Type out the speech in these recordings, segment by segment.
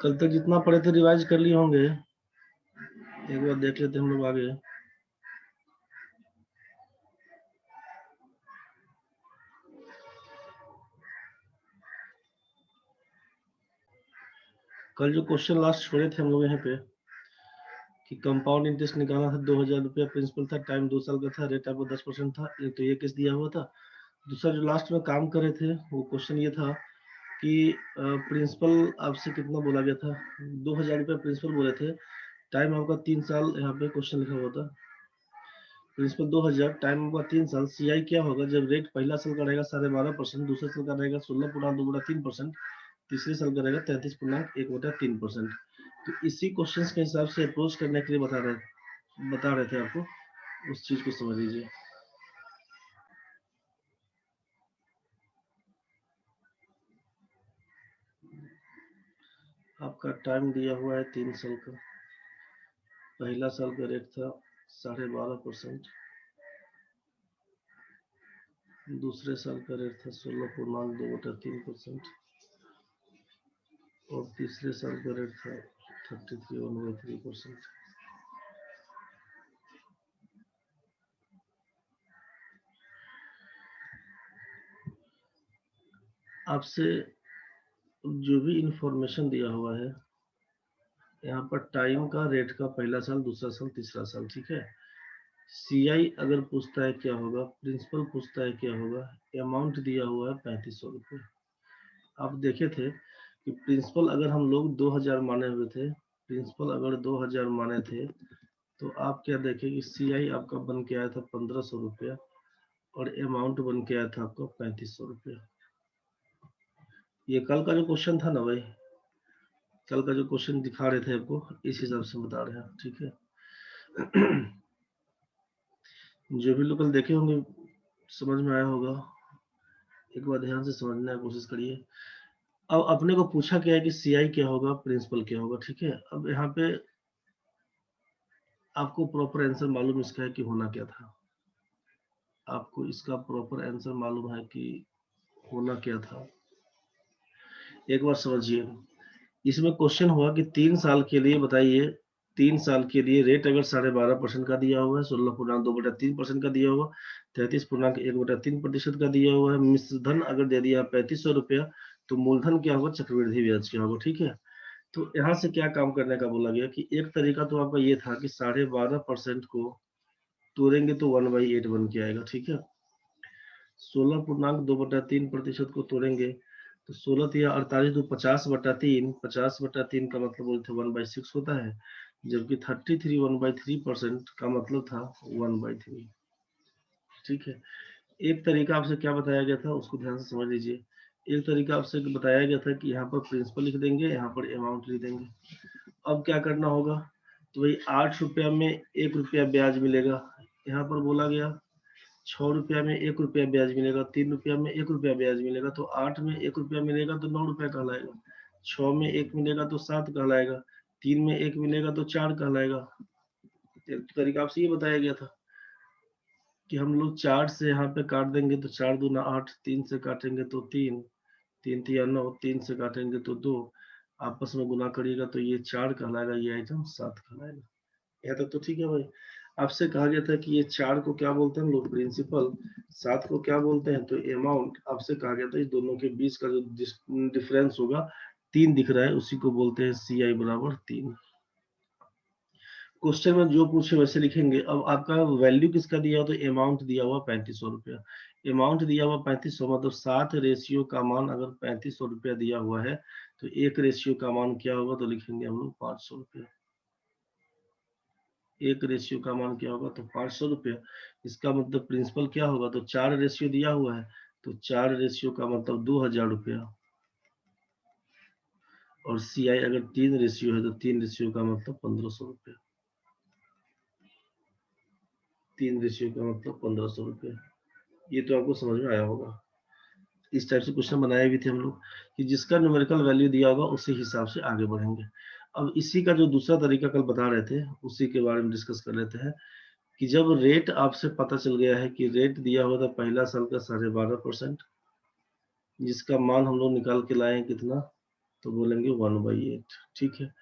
कल तक जितना पढ़े थे रिवाइज कर लिए होंगे, एक बार देख लेते हैं हम लोग आगे। कल जो क्वेश्चन लास्ट छोड़े थे हम लोग यहाँ पे कि कंपाउंड इंटरेस्ट निकालना था, 2000 रुपया प्रिंसिपल था, टाइम 2 साल का था, रेट आपको 10% था, तो ये केस दिया हुआ था। दूसरा जो लास्ट में काम कर रहे थे वो क्वेश्चन ये था कि प्रिंसिपल आपसे कितना बोला गया था, 2000 रुपया प्रिंसिपल बोले थे, टाइम आपका 3 साल, यहाँ पे क्वेश्चन लिखा हुआ था प्रिंसिपल 2000, टाइम आपका 3 साल। सीआई क्या होगा जब रेट पहला साल का रहेगा 12.5%, दूसरे साल का रहेगा 16.2/3%, तीसरे साल का रहेगा 33.1/3%। तो इसी क्वेश्चन के हिसाब से अप्रोच करने के लिए बता रहे थे आपको, उस चीज को समझ लीजिए। आपका टाइम दिया हुआ है 3 साल का, पहला साल का रेट था 12.5%, दूसरे साल का रेट था 16.2/3%, और तीसरे साल का रेट था 33.13%। आपसे जो भी इंफॉर्मेशन दिया हुआ है यहाँ पर, टाइम का, रेट का, पहला साल, दूसरा साल, तीसरा साल, ठीक है। सीआई अगर पूछता है क्या होगा, प्रिंसिपल पूछता है क्या होगा, अमाउंट दिया हुआ है 3500 रुपये। आप देखे थे कि प्रिंसिपल अगर हम लोग 2000 माने हुए थे, प्रिंसिपल अगर 2000 माने थे, तो आप क्या देखें कि सीआई आपका बन के आया था 1500 रुपया, और अमाउंट बन के आया था आपका 3500 रुपया। ये कल का जो क्वेश्चन था ना भाई, कल का जो क्वेश्चन दिखा रहे थे आपको, इस हिसाब से बता रहे हैं, ठीक है। जो भी लोग कल देखे होंगे समझ में आया होगा, एक बार ध्यान से समझने की कोशिश करिए। अब अपने को पूछा क्या है कि सीआई क्या होगा, प्रिंसिपल क्या होगा, ठीक है। अब यहाँ पे आपको प्रॉपर आंसर मालूम इसका है कि होना क्या था, आपको इसका प्रॉपर आंसर मालूम है कि होना क्या था। एक बार समझिए, इसमें क्वेश्चन हुआ कि 3 साल के लिए बताइए, 3 साल के लिए रेट अगर 12.5% का दिया हुआ है, 16.2/3% का दिया हुआ, 33.1/3% का दिया हुआ है, मिश्र धन अगर दे दिया 3500 रुपया, तो मूलधन क्या होगा, चक्रवृद्धि ब्याज क्या होगा, ठीक है। तो यहाँ से क्या काम करने का बोला गया कि एक तरीका तो आपका ये था कि 12.5% को तोड़ेंगे तो 1/8 बन के आएगा, ठीक है। 16.2/3% को तोड़ेंगे तो 16 या 48 तो 50/3, 50/3 का मतलब बोलते 1/6 होता है, जबकि 33 1/3% का मतलब था 1/3, ठीक है। एक तरीका आपसे क्या बताया गया था उसको ध्यान से समझ लीजिए। एक तरीका आपसे बताया गया था कि यहाँ पर प्रिंसिपल लिख देंगे, यहाँ पर अमाउंट लिख देंगे। अब क्या करना होगा, तो भाई 8 रुपया में 1 रुपया ब्याज मिलेगा, यहाँ पर बोला गया 6 रुपया में 1 रुपया ब्याज मिलेगा, 3 रुपया में 1 रुपया ब्याज मिलेगा, तो 8 में 1 रुपया मिलेगा तो 9 रुपया कहलाएगा, 6 में 1 मिलेगा तो 7 कहलाएगा, 3 में 1 मिलेगा तो 4 कहलाएगा। एक तरीका आपसे ये बताया गया था कि हम लोग 4 से यहाँ पे काट देंगे तो 4 दूना 8, 3 से काटेंगे तो 3, 3 तिया 9, 3 से काटेंगे तो 2, आपस में गुना करिएगा तो ये 4 कहलाएगा, ये आइटम 7 कहलाएगा। यहाँ तक तो ठीक है भाई। आपसे कहा गया था कि ये 4 को क्या बोलते हैं हम लोग, प्रिंसिपल, 7 को क्या बोलते हैं तो अमाउंट। आपसे कहा गया था इस दोनों के बीच का जो डिफरेंस होगा 3 दिख रहा है, उसी को बोलते हैं सीआई बराबर 3। क्वेश्चन में जो पूछे वैसे लिखेंगे। अब आपका वैल्यू किसका दिया हुआ, तो अमाउंट दिया हुआ 3500 रुपया, अमाउंट दिया हुआ 3500, मतलब 7 रेशियो का मान अगर 3500 रुपया दिया हुआ है तो 1 रेशियो का मान क्या होगा, तो लिखेंगे हम लोग 500 रुपया। 1 रेशियो का मान क्या होगा, तो 500 रुपया। इसका मतलब प्रिंसिपल क्या होगा, तो 4 रेशियो दिया हुआ है, तो 4 रेशियो का मतलब 2000 रुपया, और सीआई अगर 3 रेशियो है तो 3 रेशियो का मतलब 1500 रुपया, 3 रेशियो का मतलब 1500 रुपया। ये तो आपको समझ में आया होगा। इस टाइप से क्वेश्चन बनाए भी थे हम लोग कि जिसका न्यूमेरिकल वैल्यू दिया होगा उसी हिसाब से आगे बढ़ेंगे। अब इसी का जो दूसरा तरीका कल बता रहे थे उसी के बारे में डिस्कस कर लेते हैं कि जब रेट आपसे पता चल गया है कि रेट दिया हुआ था पहला साल का 12.5%, जिसका मान हम लोग निकाल के लाए हैं कितना, तो बोलेंगे 1/8। ठीक है,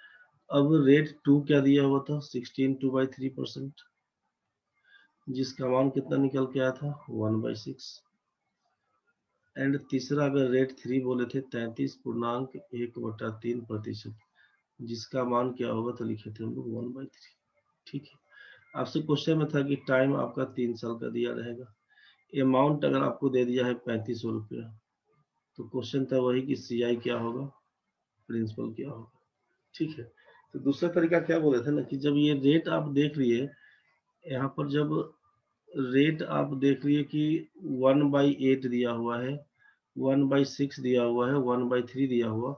अब रेट 2 क्या दिया हुआ था, 16 2/3%, जिसका मान कितना निकल के आया था 1/6। एंड तीसरा अगर रेट 3 बोले थे 33.1/3%, जिसका मान क्या होगा, तो लिखे थे हम लोग 1/3। ठीक है, आपसे क्वेश्चन में था कि टाइम आपका 3 साल का दिया रहेगा, अमाउंट अगर आपको दे दिया है 3500 रुपया, तो क्वेश्चन था वही कि CI क्या होगा, प्रिंसिपल क्या होगा। ठीक है, तो दूसरा तरीका क्या बोले थे ना कि जब ये रेट आप देख लिए, यहाँ पर जब रेट आप देख लिए कि 1/8 दिया हुआ है, 1/6 दिया हुआ है, 1/3 दिया हुआ,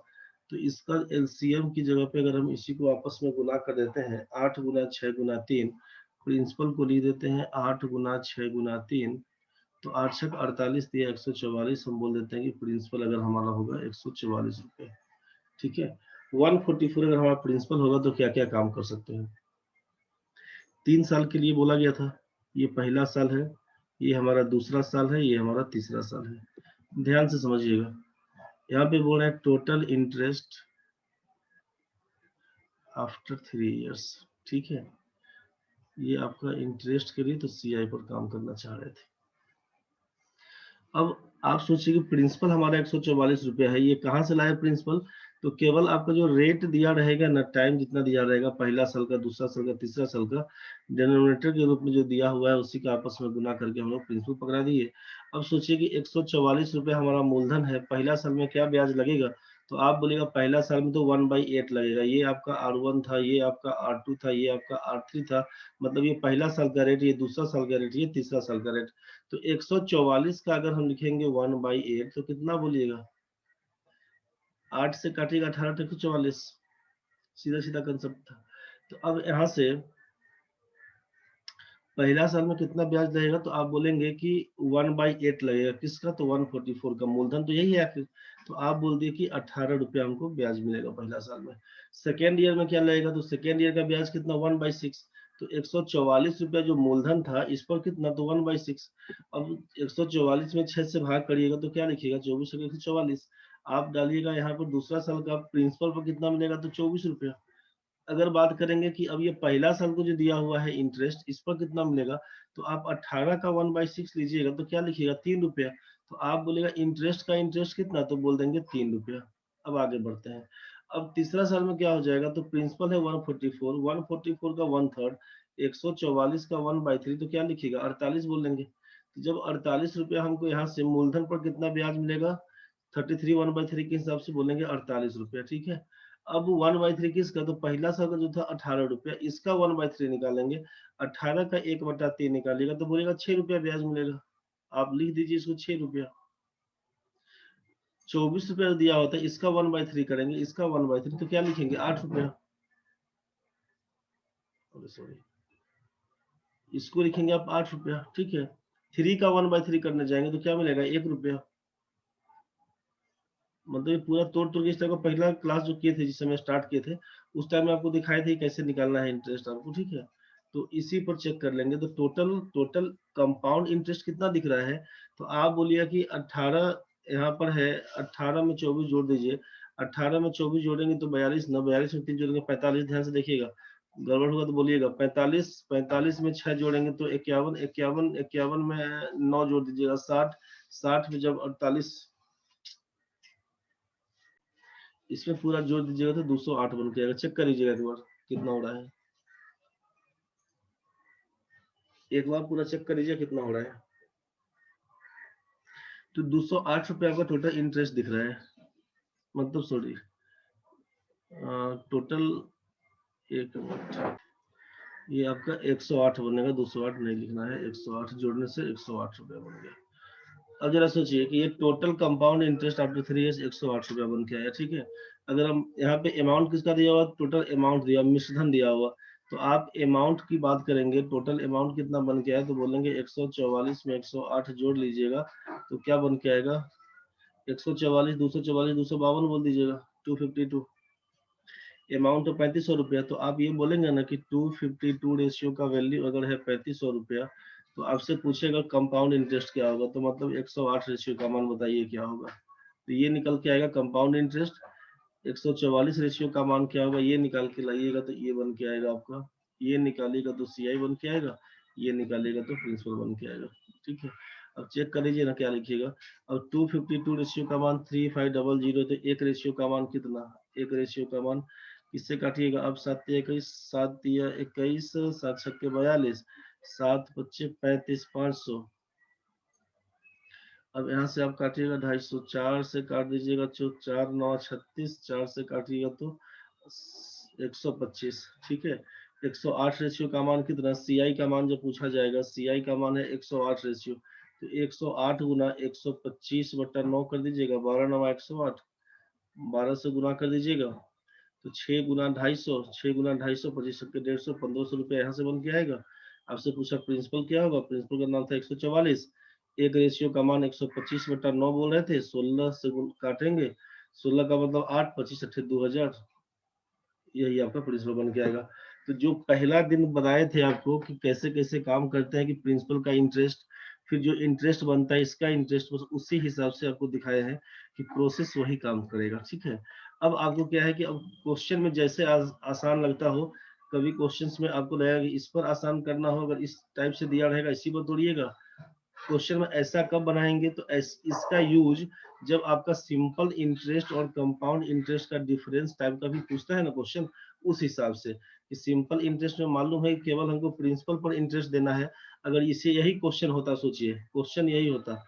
तो इसका LCM की जगह पे अगर हम इसी को आपस में गुना कर देते हैं, 8 गुना 6 गुना 3, प्रिंसिपल को लिख देते हैं 8 गुना 6 गुना 3, तो 8 छक 48 दिया 144, हम बोल देते हैं कि प्रिंसिपल अगर हमारा होगा 144 रुपये। ठीक है, 144 अगर हमारा प्रिंसिपल होगा तो क्या क्या काम कर सकते हैं। 3 साल के लिए बोला गया था, ये पहला साल है, ये हमारा दूसरा साल है, ये हमारा तीसरा साल है। ध्यान से समझिएगा, यहाँ पे बोल रहे हैं टोटल इंटरेस्ट आफ्टर 3 इयर्स। ठीक है, ये आपका इंटरेस्ट के लिए तो CI पर काम करना चाह रहे थे। अब आप सोचिए कि प्रिंसिपल हमारा 144 रुपया है, ये कहाँ से लाए प्रिंसिपल, तो केवल आपका जो रेट दिया रहेगा ना, टाइम जितना दिया रहेगा, पहला साल का, दूसरा साल का, तीसरा साल का, डिनोमिनेटर के रूप में जो दिया हुआ है उसी का आपस में गुना करके हम लोग प्रिंसिपल पकड़ा दिए। अब सोचिए कि 144 रुपये हमारा मूलधन है, पहला साल में क्या ब्याज लगेगा, तो आप बोलेगा पहला साल में तो 1/8 लगेगा, ये आपका R1 था, ये आपका R2 था, ये आपका R3 था, मतलब ये पहला साल का रेट, ये दूसरा साल का रेट, ये तीसरा साल का रेट। तो 144 का अगर हम लिखेंगे 1/8 तो कितना बोलिएगा, 8 से काटिएगा 18 तो 144, सीधा सीधा कंसेप्ट था। तो अब यहाँ से पहला साल में कितना ब्याज लगेगा, तो आप बोलेंगे कि 1/8 लगेगा, किसका, तो 144 का, मूलधन तो यही है आखिर, तो आप बोल दिए कि 18 रुपया हमको ब्याज मिलेगा पहला साल में। सेकेंड ईयर में क्या लगेगा, तो सेकेंड ईयर का ब्याज कितना, 1/6, तो 144 रुपया जो मूलधन था इस पर कितना, तो 1/6। अब 144 में 6 से भाग करिएगा तो क्या लिखिएगा, 24 144, आप डालिएगा यहाँ पर दूसरा साल का प्रिंसिपल पर कितना मिलेगा, तो 24 रुपया। अगर बात करेंगे कि अब ये पहला साल को जो दिया हुआ है इंटरेस्ट, इस पर कितना मिलेगा, तो आप 18 का 1/6 लीजिएगा तो क्या लिखिएगा, 3 रुपया, तो आप बोलेगा इंटरेस्ट का इंटरेस्ट कितना, तो बोल देंगे 3 रुपया। अब आगे बढ़ते हैं, अब तीसरा साल में क्या हो जाएगा, तो प्रिंसिपल है 144, 144 का 1/3, 144 का 1/3, तो क्या लिखिएगा, 48 बोल देंगे। तो जब 48 रुपया हमको यहाँ से मूलधन पर कितना ब्याज मिलेगा, 33 1/3 के हिसाब से बोलेंगे 48 रुपया। ठीक है, अब 1/3 किसका, तो पहला साल का जो था 18 रुपया, इसका 1/3 निकालेंगे, 18 का 1/3 निकालिएगा तो बोलेगा 6 रुपया ब्याज मिलेगा। आप लिख दीजिए इसको 6 रुपया। 24 रुपया दिया होता है, इसका 1/3 करेंगे, इसका 1/3, तो क्या लिखेंगे, 8 रुपया। सॉरी, इसको लिखेंगे आप 8 रुपया। ठीक है, 3 का 1/3 करने जाएंगे तो क्या मिलेगा, 1 रुपया। मतलब ये पूरा तोड़ तोड़ के इस टाइप का पहला क्लास जो किए थे, जिस समय स्टार्ट किए थे, उस टाइम में आपको दिखाए थे कैसे निकालना है इंटरेस्ट आपको। ठीक है, तो इसी पर चेक कर लेंगे, तो टोटल टोटल कंपाउंड इंटरेस्ट कितना दिख रहा है, तो आप बोलिए कि 18 यहाँ पर है, 18 में 24 जोड़ दीजिए, 18 में 24 जोड़ेंगे तो 42, न 42 में 3 जोड़ेंगे 45, ध्यान से देखिएगा, गड़बड़ होगा तो बोलिएगा। 45 45 में 6 जोड़ेंगे तो 51, 51 51 में 9 जोड़ दीजिएगा, 60, 60 में जब 48 इसमें पूरा जोड़ दीजिएगा तो 208 बन के आएगा। चेक कर लीजिएगा एक बार कितना हो रहा है, एक बार पूरा चेक कर लीजिए कितना हो रहा है। तो 208 रुपये आपका टोटल इंटरेस्ट दिख रहा है, मतलब सॉरी टोटल, एक मिनट, ये आपका 108 बनेगा, 208 नहीं लिखना है, 108 जोड़ने से 108 रुपया बन गया। अब जरा सोचिए कि ये total compound interest after 3 years 108 रुपया बन के आया। ठीक है, अगर हम यहाँ पे अमाउंट किसका दिया हुआ, टोटल अमाउंट दिया, मिश्रधन दिया हुआ, तो आप अमाउंट की बात करेंगे, टोटल अमाउंट कितना बन के आया, तो बोलेंगे 144 में 108 जोड़ लीजिएगा तो क्या बन के आएगा, 144 244 252 बोल दीजिएगा, 252। अमाउंट तो 3500 रुपया, तो आप ये बोलेंगे ना कि 252 रेशियो का वैल्यू अगर है 3500 रुपया, तो आपसे पूछेगा कंपाउंड इंटरेस्ट क्या होगा, तो मतलब 108 रेशियो का मान बताइए क्या होगा, तो ये निकल के आएगा कंपाउंड इंटरेस्ट 144 रेशियो का मान क्या होगा, ये निकाल के लाइएगा तो ये बन के आएगा आपका, ये निकालिएगा तो CI बन के आएगा, ये निकालिएगा तो प्रिंसिपल बन के आएगा। ठीक है, अब चेक कर लीजिए ना क्या लिखिएगा। अब 252 रेशियो का मान 3500, तो एक रेशियो का मान कितना, एक रेशियो का मान किससे काटिएगा, अब 7 21, 7 21, 7 छक्के 42, 7 पच्चे 35, 500। अब यहाँ से आप काटिएगा 250, 4 से काट दीजिएगा, 4 9 36, 4 से काटिएगा तो 125। ठीक है, 108 रेशियो का मान कितना, CI का मान जो पूछा जाएगा, CI का मान है 108 रेशियो, तो 108 गुना 125 बटा 9 कर दीजिएगा, 12 9 108, 12 से गुना कर दीजिएगा तो 6 गुना 250, 6 गुना 250, 25 के 150, 1500 रुपया यहाँ से बन के आएगा। आपसे पूछा प्रिंसिपल क्या होगा, प्रिंसिपल का नाम था 144, एक रेशियो का मान 125 बटा 9 बोल रहे थे, 16 से काटेंगे, 16 का मतलब 8, 25 अट्ठे 2000, यही आपका प्रिंसिपल बन के आएगा। तो जो पहला दिन बताए थे आपको कि कैसे कैसे काम करते हैं, कि प्रिंसिपल का इंटरेस्ट, फिर जो इंटरेस्ट बनता है इसका इंटरेस्ट, बस उसी हिसाब से आपको दिखाए हैं कि प्रोसेस वही काम करेगा। ठीक है, अब आपको क्या है कि अब क्वेश्चन में जैसे आसान लगता हो, कभी क्वेश्चंस में आपको लगेगा कि इस पर आसान करना हो, अगर इस टाइप से दिया रहेगा इसी पर तोड़िएगा। क्वेश्चन में ऐसा कब बनाएंगे, तो इसका यूज जब आपका सिंपल इंटरेस्ट और कंपाउंड इंटरेस्ट का डिफरेंस टाइप का भी पूछता है ना क्वेश्चन, उस हिसाब से कि सिंपल इंटरेस्ट में मालूम है कि केवल हमको प्रिंसिपल पर इंटरेस्ट देना है, अगर इसे यही क्वेश्चन होता, सोचिए क्वेश्चन यही होता।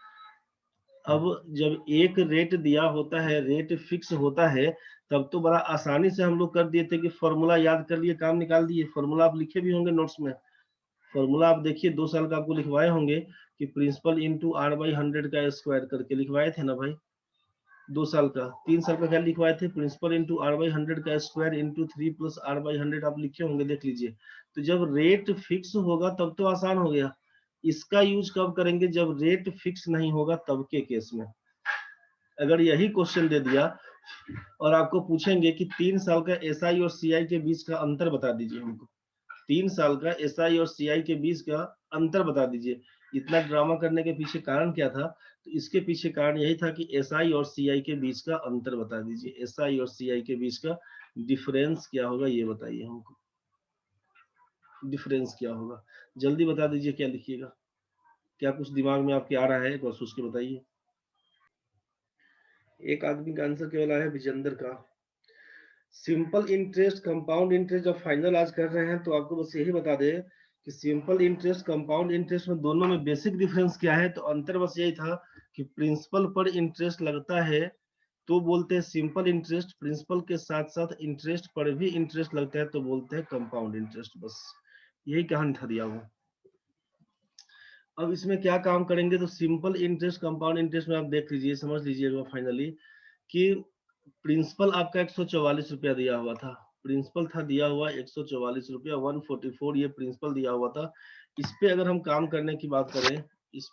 अब जब एक रेट दिया होता है, रेट फिक्स होता है, तब तो बड़ा आसानी से हम लोग कर दिए थे कि फॉर्मूला याद कर लिए, काम निकाल दिए। फॉर्मूला आप लिखे भी होंगे नोट्स में, फॉर्मूला आप देखिए 2 साल का आपको लिखवाए होंगे कि प्रिंसिपल इंटू R/100 का स्क्वायर करके लिखवाए थे ना भाई, 2 साल का। 3 साल का क्या लिखवाए थे, प्रिंसिपल इंटू R/100 का स्क्वायर इंटू 3 प्लस R/100 आप लिखे होंगे, देख लीजिए। तो जब रेट फिक्स होगा तब तो आसान हो गया। इसका यूज कब करेंगे, जब रेट फिक्स नहीं होगा तब के केस में। अगर यही क्वेश्चन दे दिया और आपको पूछेंगे कि 3 साल का SI और CI के बीच का अंतर बता दीजिए हमको, 3 साल का SI और CI के बीच का अंतर बता दीजिए, इतना ड्रामा करने के पीछे कारण क्या था, तो इसके पीछे कारण यही था कि SI और CI के बीच का अंतर बता दीजिए, SI और CI के बीच का डिफरेंस क्या होगा ये बताइए हमको, डिफरेंस क्या होगा, जल्दी बता दीजिए, क्या लिखिएगा, क्या कुछ दिमाग में आपके आ रहा है, एक बार सोच के बताइए। एक आदमी का आंसर केवल आया है, विजेंद्र का। सिंपल इंटरेस्ट कंपाउंड इंटरेस्ट जब फाइनल आज कर रहे हैं तो आपको बस यही बता दें कि सिंपल इंटरेस्ट कंपाउंड इंटरेस्ट में दोनों में बेसिक डिफरेंस क्या है, तो अंतर बस यही था कि प्रिंसिपल पर इंटरेस्ट लगता है तो बोलते हैं सिंपल इंटरेस्ट, प्रिंसिपल के साथ साथ इंटरेस्ट पर भी इंटरेस्ट लगता है तो बोलते हैं कंपाउंड इंटरेस्ट, बस यही कहानी था दिया हुआ। अब इसमें क्या काम करेंगे, तो सिंपल इंटरेस्ट कंपाउंड इंटरेस्ट में आप देख लीजिए, समझ लीजिएगा फाइनली कि प्रिंसिपल आपका 144 रुपया दिया हुआ था, प्रिंसिपल था दिया हुआ 144 रुपया, 144 ये प्रिंसिपल दिया हुआ था। इस पे अगर हम काम करने की बात करें, इस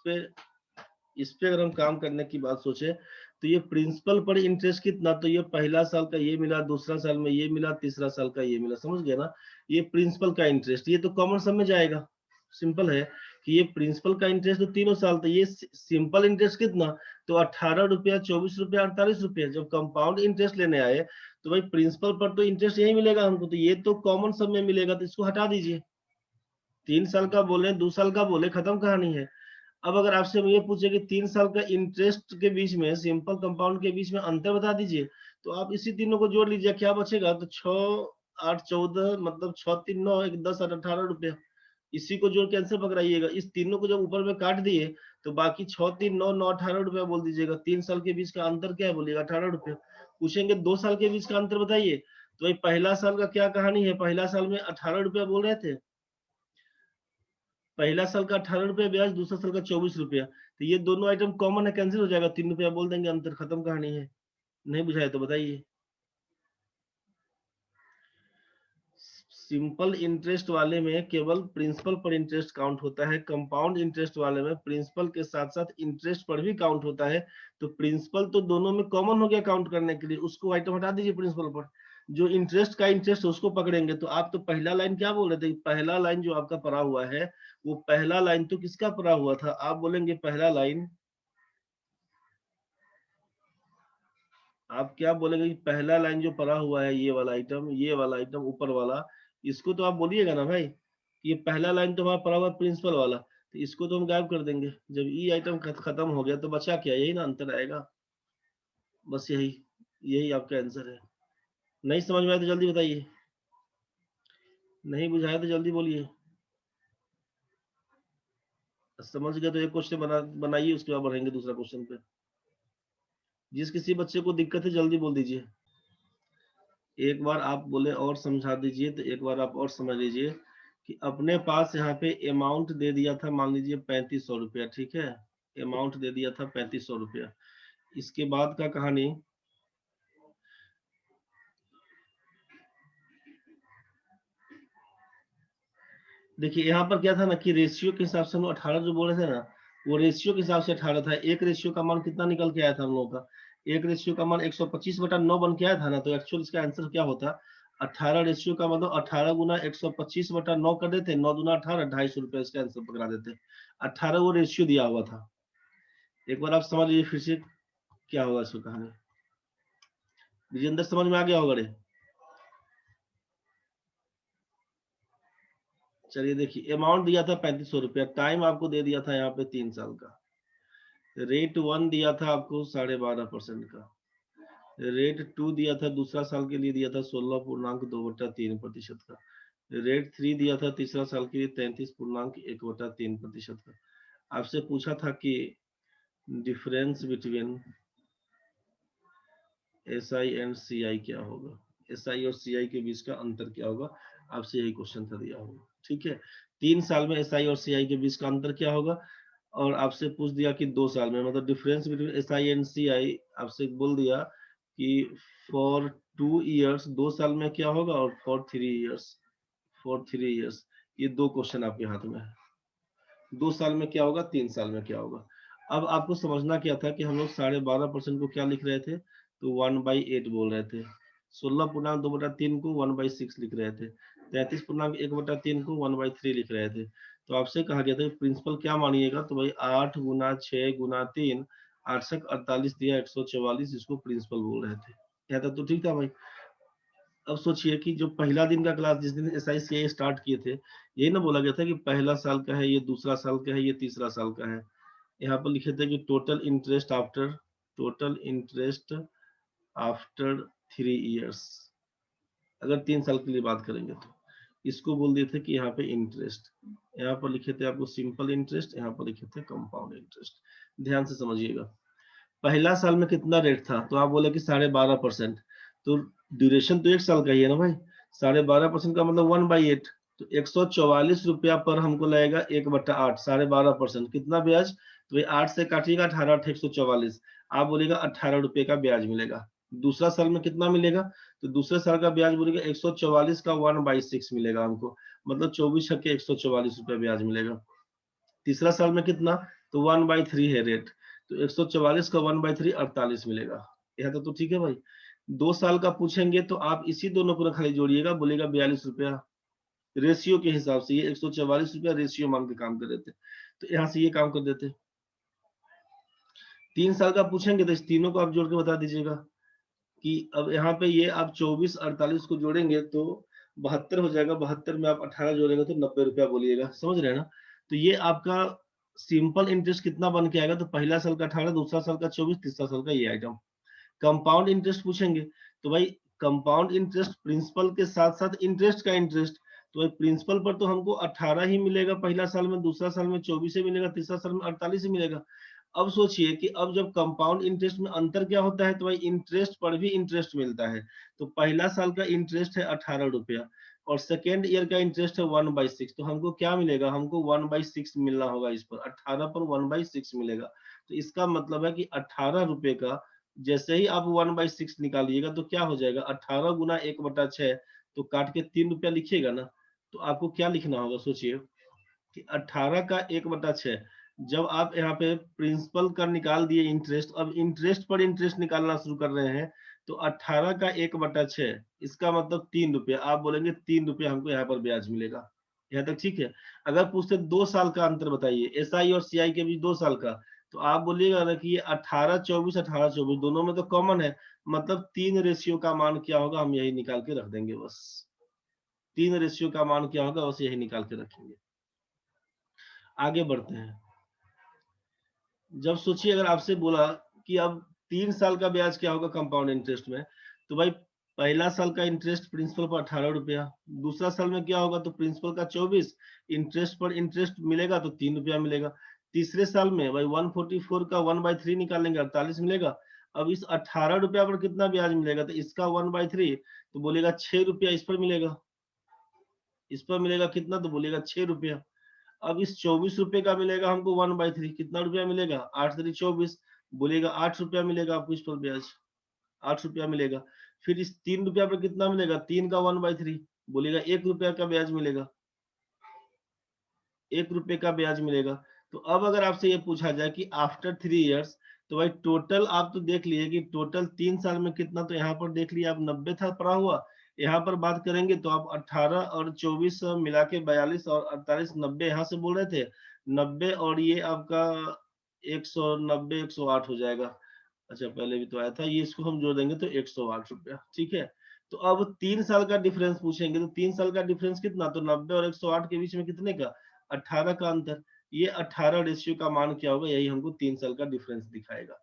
पे अगर हम काम करने की बात सोचे, तो ये प्रिंसिपल पर इंटरेस्ट कितना, तो ये पहला साल का ये मिला, दूसरा साल में ये मिला, तीसरा साल का ये मिला, समझ गया ना। ये प्रिंसिपल का इंटरेस्ट, ये तो कॉमन सम में जाएगा, सिंपल है कि ये प्रिंसिपल का इंटरेस्ट तो तीनों साल था, ये सिंपल इंटरेस्ट कितना, तो 18 रुपया, 24 रुपया, 48 रुपया। जब कंपाउंड इंटरेस्ट लेने आए तो भाई प्रिंसिपल पर तो इंटरेस्ट यही मिलेगा हमको, तो ये तो कॉमन सम में मिलेगा, तो इसको हटा दीजिए। 3 साल का बोले, 2 साल का बोले, खत्म कहानी है। अब अगर आपसे ये पूछे कि 3 साल का इंटरेस्ट के बीच में, सिंपल कंपाउंड के बीच में अंतर बता दीजिए, तो आप इसी तीनों को जोड़ लीजिए, क्या बचेगा, तो 6 8 14, मतलब 6 3 9 10 8 18 रुपया, इसी को जोड़ के आंसर पकड़ाइएगा। इस तीनों को जब ऊपर में काट दिए तो बाकी 6 3 9 9 18 रुपया बोल दीजिएगा। 3 साल के बीच का अंतर क्या है बोलिएगा, 18 रुपया। पूछेंगे 2 साल के बीच का अंतर बताइए, तो भाई पहला साल का क्या कहानी है, पहला साल में 18 रुपया बोल रहे थे, पहला साल का 18 रुपया ब्याज, दूसरा साल का 24 रुपया, तो ये दोनों आइटम कॉमन है, कैंसिल हो जाएगा, 3 रुपया बोल देंगे अंतर, खत्म कहानी है। नहीं बुझाए तो बताइए। सिंपल इंटरेस्ट वाले में केवल प्रिंसिपल पर इंटरेस्ट काउंट होता है, कंपाउंड इंटरेस्ट वाले में प्रिंसिपल के साथ साथ इंटरेस्ट पर भी काउंट होता है। तो प्रिंसिपल तो दोनों में कॉमन हो गया काउंट करने के लिए, उसको आइटम हटा दीजिए प्रिंसिपल पर, जो इंटरेस्ट का इंटरेस्ट उसको पकड़ेंगे। तो आप तो पहला लाइन क्या बोल रहे थे, पहला लाइन जो आपका पड़ा हुआ है, वो पहला लाइन तो किसका पड़ा हुआ था, आप बोलेंगे पहला लाइन आप क्या बोलेंगे कि पहला लाइन जो पड़ा हुआ है ये वाला आइटम, ये वाला आइटम ऊपर वाला, इसको तो आप बोलिएगा ना भाई, ये पहला लाइन तो हमारा पड़ा हुआ प्रिंसिपल वाला, तो इसको तो हम गायब कर देंगे। जब ई आइटम खत्म हो गया तो बचा क्या, यही ना अंतर आएगा, बस यही, यही आपका आंसर है। नहीं समझ में आया तो जल्दी बताइए, नहीं बुझाया तो जल्दी बोलिए। समझ गए तो एक क्वेश्चन बनाइए, उसके बाद बढ़ेंगे दूसरा क्वेश्चन पे। जिस किसी बच्चे को दिक्कत है जल्दी बोल दीजिए। एक बार आप बोले और समझा दीजिए, तो एक बार आप और समझ लीजिए कि अपने पास यहाँ पे अमाउंट दे दिया था, मान लीजिए 3500 रुपया, ठीक है, अमाउंट दे दिया था 3500 रुपया। इसके बाद का कहानी, देखिए यहाँ पर क्या था ना कि रेशियो के हिसाब से हम 18 जो बोल रहे थे ना, वो रेशियो के हिसाब से 18 था। एक रेशियो का मान कितना निकल के आया था हम लोगों का, एक रेशियो का मान 125/9 बन के आया था ना, तो एक्चुअल इसका आंसर क्या होता, 18 रेशियो का मतलब 18 गुना 125/9 कर देते, 9 दूना 18, 250 रुपया इसका आंसर पकड़ा देते। 18 वो रेशियो दिया हुआ था। एक बार आप समझ लीजिए फिर से क्या होगा इसको कहानी, विजेंद्र समझ में आ गया होगा रे। चलिए देखिए, अमाउंट दिया था 3500 रुपया, टाइम आपको दे दिया था यहाँ पे 3 साल का, रेट 1 दिया था आपको 12.5% का, रेट 2 दिया था दूसरा साल के लिए, दिया था 16.2/3% का, रेट 3 दिया था तीसरा साल के लिए 33.1/3% का। आपसे पूछा था कि difference between SI and CI क्या होगा, SI और CI के बीच का अंतर क्या होगा, आपसे यही क्वेश्चन था दिया होगा, ठीक है। 3 साल में SI और CI के बीच का अंतर क्या होगा, और आपसे पूछ दिया कि 2 साल में, मतलब difference between SI and CI, आपसे बोल दिया कि फॉर 2 इयर्स, 2 साल में क्या होगा, और फॉर 3 इयर्स, फॉर 3 इयर्स। ये 2 क्वेश्चन आपके हाथ में है, 2 साल में क्या होगा, 3 साल में क्या होगा। अब आपको समझना क्या था कि हम लोग 12.5% को क्या लिख रहे थे, तो 1/8 बोल रहे थे, 16.2/3 को 1/6 लिख रहे थे, 33.1/3 को 1/3 लिख रहे थे। तो आपसे कहा गया था कि प्रिंसिपल क्या मानिएगा, तो भाई 8 गुना 6 गुना 3, 8 48 दिया 144, इसको प्रिंसिपल बोल रहे थे। कहता तो ठीक था भाई। अब सोचिए कि जो पहला दिन का क्लास, जिस दिन SI स्टार्ट किए थे, यही ना बोला गया था कि पहला साल का है, ये दूसरा साल का है, ये तीसरा साल का है। यहाँ पर लिखे थे कि टोटल इंटरेस्ट आफ्टर 3 इयर्स, अगर 3 साल के लिए बात करेंगे तो इसको बोल दिए थे कि यहाँ पे इंटरेस्ट, यहाँ पर लिखे थे आपको सिंपल इंटरेस्ट, यहाँ पर लिखे थे कंपाउंड इंटरेस्ट। ध्यान से समझिएगा, पहला साल में कितना रेट था, तो आप बोले कि 12.5%, तो ड्यूरेशन तो 1 साल का ही है ना भाई, 12.5% का मतलब 1/8, तो 144 रुपया पर हमको लगेगा 1/8, 12.5% कितना ब्याज, तो ये 8 से काटिएगा, 18 8 144, आप बोलेगा 18 रुपये का ब्याज मिलेगा। दूसरा साल में कितना मिलेगा, तो दूसरे साल का ब्याज बोलेगा 144 का 1/6 मिलेगा हमको, मतलब 24 छक्के 144 रुपया ब्याज मिलेगा। तीसरा साल में कितना, तो 1/3 है रेट, तो 144 का 1/3 48 मिलेगा। यहाँ तो ठीक है भाई। 2 साल का पूछेंगे तो आप इसी दोनों को खाली जोड़िएगा, बोलेगा 42 रुपया, रेशियो के हिसाब से ये 144 रुपया रेशियो मान के काम कर देते, तो यहाँ से ये काम कर देते। 3 साल का पूछेंगे तो इस तीनों को आप जोड़ के बता दीजिएगा कि अब यहाँ पे ये आप 24 48 को जोड़ेंगे तो 72 हो जाएगा, 72 में आप 18 जोड़ेंगे तो 90 रुपया बोलिएगा, समझ रहे हैं ना। तो ये आपका सिंपल इंटरेस्ट कितना बन के आएगा, तो पहला साल का 18, दूसरा साल का 24, तीसरा साल का ये आइटम। कंपाउंड इंटरेस्ट पूछेंगे तो भाई कंपाउंड इंटरेस्ट प्रिंसिपल के साथ साथ इंटरेस्ट का इंटरेस्ट, तो भाई प्रिंसिपल पर तो हमको 18 ही मिलेगा पहला साल में, दूसरा साल में 24 ही मिलेगा, तीसरा साल में 48 ही मिलेगा। अब सोचिए कि अब जब कंपाउंड इंटरेस्ट में अंतर क्या होता है, तो भाई इंटरेस्ट पर भी इंटरेस्ट मिलता है। तो पहला साल का इंटरेस्ट है 18 रुपया, और सेकेंड ईयर का इंटरेस्ट है 1/6, तो हमको क्या मिलेगा, हमको 1/6 मिलना होगा, इस पर 18 पर 1/6 मिलेगा। तो इसका मतलब है कि 18 रुपए का, जैसे ही आप 1/6 निकालिएगा तो क्या हो जाएगा, 18 गुना 1/6, तो काट के 3 रुपया लिखिएगा ना, तो आपको क्या लिखना होगा, सोचिए कि 18 का 1/6, जब आप यहाँ पे प्रिंसिपल का निकाल दिए इंटरेस्ट, अब इंटरेस्ट पर इंटरेस्ट निकालना शुरू कर रहे हैं, तो 18 का 1/6, इसका मतलब 3 रुपया, आप बोलेंगे 3 रुपया हमको यहाँ पर ब्याज मिलेगा। यहाँ तक ठीक है। अगर पूछते 2 साल का अंतर बताइए, SI और CI के बीच 2 साल का, तो आप बोलिएगा ना कि ये 18-24 दोनों में तो कॉमन है, मतलब 3 रेशियो का मान क्या होगा हम यही निकाल के रख देंगे बस। 3 रेशियो का मान क्या होगा बस यही निकाल के रखेंगे। आगे बढ़ते हैं। जब सोचिए अगर आपसे बोला कि अब 3 साल का ब्याज क्या होगा कंपाउंड इंटरेस्ट में, तो भाई पहला साल का इंटरेस्ट प्रिंसिपल पर 18 रुपया, दूसरा साल में क्या होगा तो प्रिंसिपल का 24, इंटरेस्ट पर इंटरेस्ट मिलेगा तो 3 रुपया मिलेगा। तीसरे साल में भाई 144 का 1/3 निकालेंगे 48 मिलेगा। अब इस 18 रुपया पर कितना ब्याज मिलेगा, तो इसका 1/3 तो बोलेगा 6 रुपया इस पर मिलेगा। इस पर मिलेगा कितना, तो बोलेगा 6 रुपया। अब इस 24 रुपए का मिलेगा हमको 1/3, कितना रुपया मिलेगा 8 3 24, बोलेगा 8 रुपया मिलेगा आपको इस पर ब्याज, 8 रुपया मिलेगा। फिर इस 3 रुपया पर कितना मिलेगा, 3 का 1/3, बोलेगा 1 रुपया का ब्याज मिलेगा, 1 रुपए का ब्याज मिलेगा। तो अब अगर आपसे ये पूछा जाए कि आफ्टर 3 इयर्स, तो भाई टोटल आप तो देख लिए कि टोटल 3 साल में कितना, तो यहाँ पर देख लिया आप 90 था पड़ा हुआ। यहाँ पर बात करेंगे तो आप 18 और 24 मिला के 42 और 48 90 यहाँ से बोल रहे थे, 90 और ये आपका 190 108 हो जाएगा। अच्छा पहले भी तो आया था ये, इसको हम जोड़ देंगे तो 108 रुपया, ठीक है। तो अब 3 साल का डिफरेंस पूछेंगे, तो 3 साल का डिफरेंस कितना, तो 90 और 108 के बीच में कितने का, 18 का अंतर। ये 18 रेशियो का मान क्या होगा, यही हमको 3 साल का डिफरेंस दिखाएगा,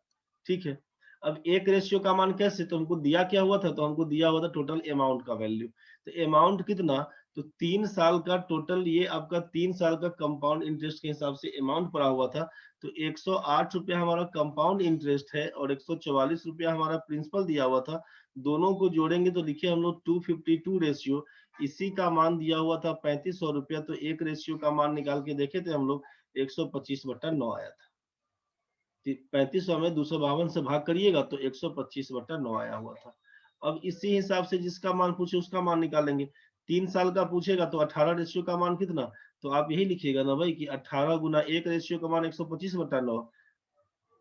ठीक है। अब एक रेशियो का मान कैसे, तो हमको दिया क्या हुआ था, तो हमको दिया हुआ था टोटल अमाउंट का वैल्यू। तो अमाउंट कितना, तो 3 साल का टोटल, ये आपका 3 साल का कंपाउंड इंटरेस्ट के हिसाब से अमाउंट पड़ा हुआ था। तो 108 रुपया हमारा कंपाउंड इंटरेस्ट है और 144 रुपया हमारा प्रिंसिपल दिया हुआ था। दोनों को जोड़ेंगे तो लिखे हम लोग 252 रेशियो। इसी का मान दिया हुआ था 3500 रुपया, तो एक रेशियो का मान निकाल के देखे थे हम लोग 125/9 आया था। 3500 में 252 से भाग करिएगा तो 125/9 आया हुआ था। अब इसी हिसाब से जिसका मान पूछे उसका मान निकालेंगे। 3 साल का पूछेगा तो 18 रेशियो का मान कितना, तो आप यही लिखिएगा ना भाई कि 18 गुना 1 रेशियो का मान 125/9,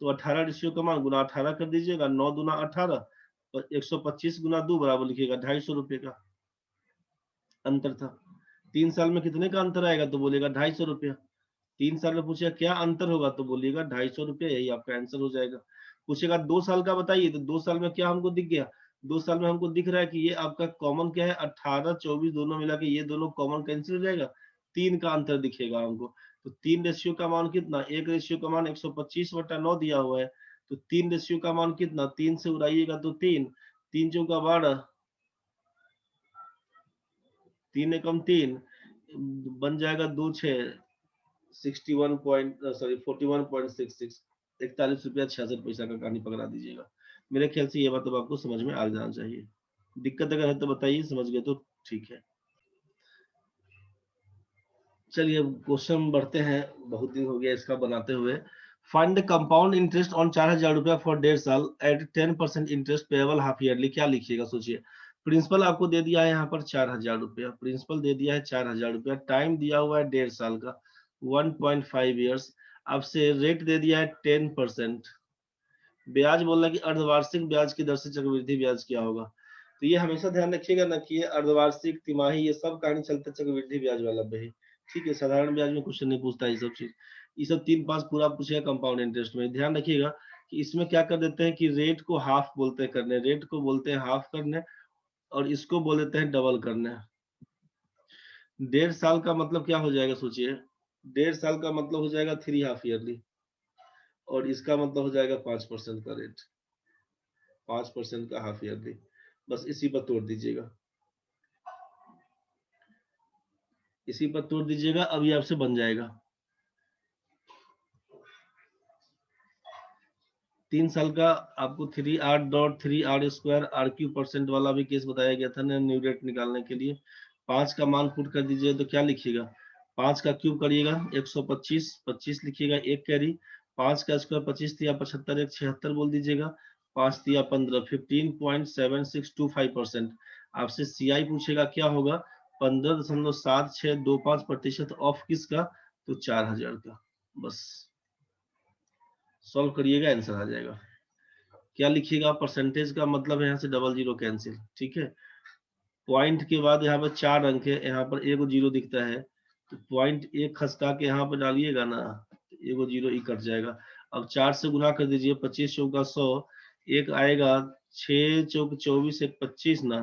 तो 18 रेशियो का मान गुना 18 कर दीजिएगा, 9 दूना 18 और 125 गुना 2 बराबर लिखिएगा 250 रुपए का अंतर था। 3 साल में कितने का अंतर आएगा, तो बोलेगा 250 रुपया। 3 साल में पूछेगा क्या अंतर होगा, तो बोलिएगा 250 रुपया, यही आपका आंसर हो जाएगा। पूछेगा 2 साल का बताइए, तो 2 साल में क्या हमको दिख गया, 2 साल में हमको दिख रहा है कि ये आपका कॉमन क्या है, 18 24 दोनों मिला के ये दोनों कॉमन कैंसिल हो जाएगा, 3 का अंतर दिखेगा हमको। तो 3 रेशियो का मान कितना, एक रेशियो का मान 125/9 दिया हुआ है, तो 3 रेशियो का मान कितना, 3 से उड़ाइएगा तो 3, 3 चौका 12, 3 एकम 3, बन जाएगा 2 6 41.66, 41 रुपया 66 पैसा का कहानी पकड़ा दीजिएगा। मेरे ख्याल से ये बात अब आपको समझ में आ जाना चाहिए। दिक्कत अगर है तो बताइए, समझ गए तो ठीक है। चलिए अब क्वेश्चन बढ़ते हैं, बहुत दिन हो गया इसका बनाते हुए। फंड कंपाउंड इंटरेस्ट ऑन 4000 रुपया फॉर 1.5 साल at 10% interest payable half yearly, क्या लिखिएगा सोचिए। प्रिंसिपल आपको दे दिया है यहाँ पर 4000 रुपया, प्रिंसिपल दे दिया है 4000 रुपया, टाइम दिया हुआ है 1.5 साल का 1.5 ईयर्स, आपसे रेट दे दिया है 10%, ब्याज बोल रहा है कि अर्धवार्षिक ब्याज की दर से चक्रवृद्धि ब्याज क्या होगा। तो ये हमेशा ध्यान रखिएगा ना कि ये अर्धवार्षिक तिमाही ये सब कहानी चलता है चक्रवृद्धि ब्याज वाला पे ही, ठीक है। साधारण ब्याज में क्वेश्चन नहीं पूछता ये सब चीज, ये सब 3 5 पूरा पूछेगा कंपाउंड इंटरेस्ट में। ध्यान रखिएगा कि इसमें क्या कर देते हैं कि रेट को हाफ बोलते हैं करने, रेट को बोलते हैं हाफ करने, और इसको बोल देते हैं डबल करने। 1.5 साल का मतलब क्या हो जाएगा सोचिए, 1.5 साल का मतलब हो जाएगा 3 हाफ ईयरली, और इसका मतलब हो जाएगा 5% का रेट, 5% का हाफ ईयरली, बस इसी पर तोड़ दीजिएगा, इसी पर तोड़ दीजिएगा, अब ये आपसे बन जाएगा। 3 साल का आपको 3r.3r² वाला भी केस बताया गया था ना, न्यू रेट निकालने के लिए। 5 का मान पुट कर दीजिए तो क्या लिखिएगा, 5 का क्यूब करिएगा 125, 25 लिखिएगा, एक कैरी, 5 का स्क्वायर 25 दिया 75, एक 76 बोल दीजिएगा, 5 दिया 15, 15.7625%। आपसे सीआई पूछेगा क्या होगा, 15.7625% ऑफ किसका, तो 4000 का। बस सॉल्व करिएगा, आंसर आ जाएगा। क्या लिखिएगा, परसेंटेज का मतलब है यहाँ से डबल जीरो कैंसिल, ठीक है। पॉइंट के बाद यहाँ पर 4 अंक है, यहाँ पर एगो जीरो दिखता है, तो पॉइंट एक खसका के यहाँ पर डालिएगा ना, एगो जीरो ही कट जाएगा। अब 4 से गुना कर दीजिए, 25 चौका 100, एक आएगा 6 चौक 24, एक 25 ना,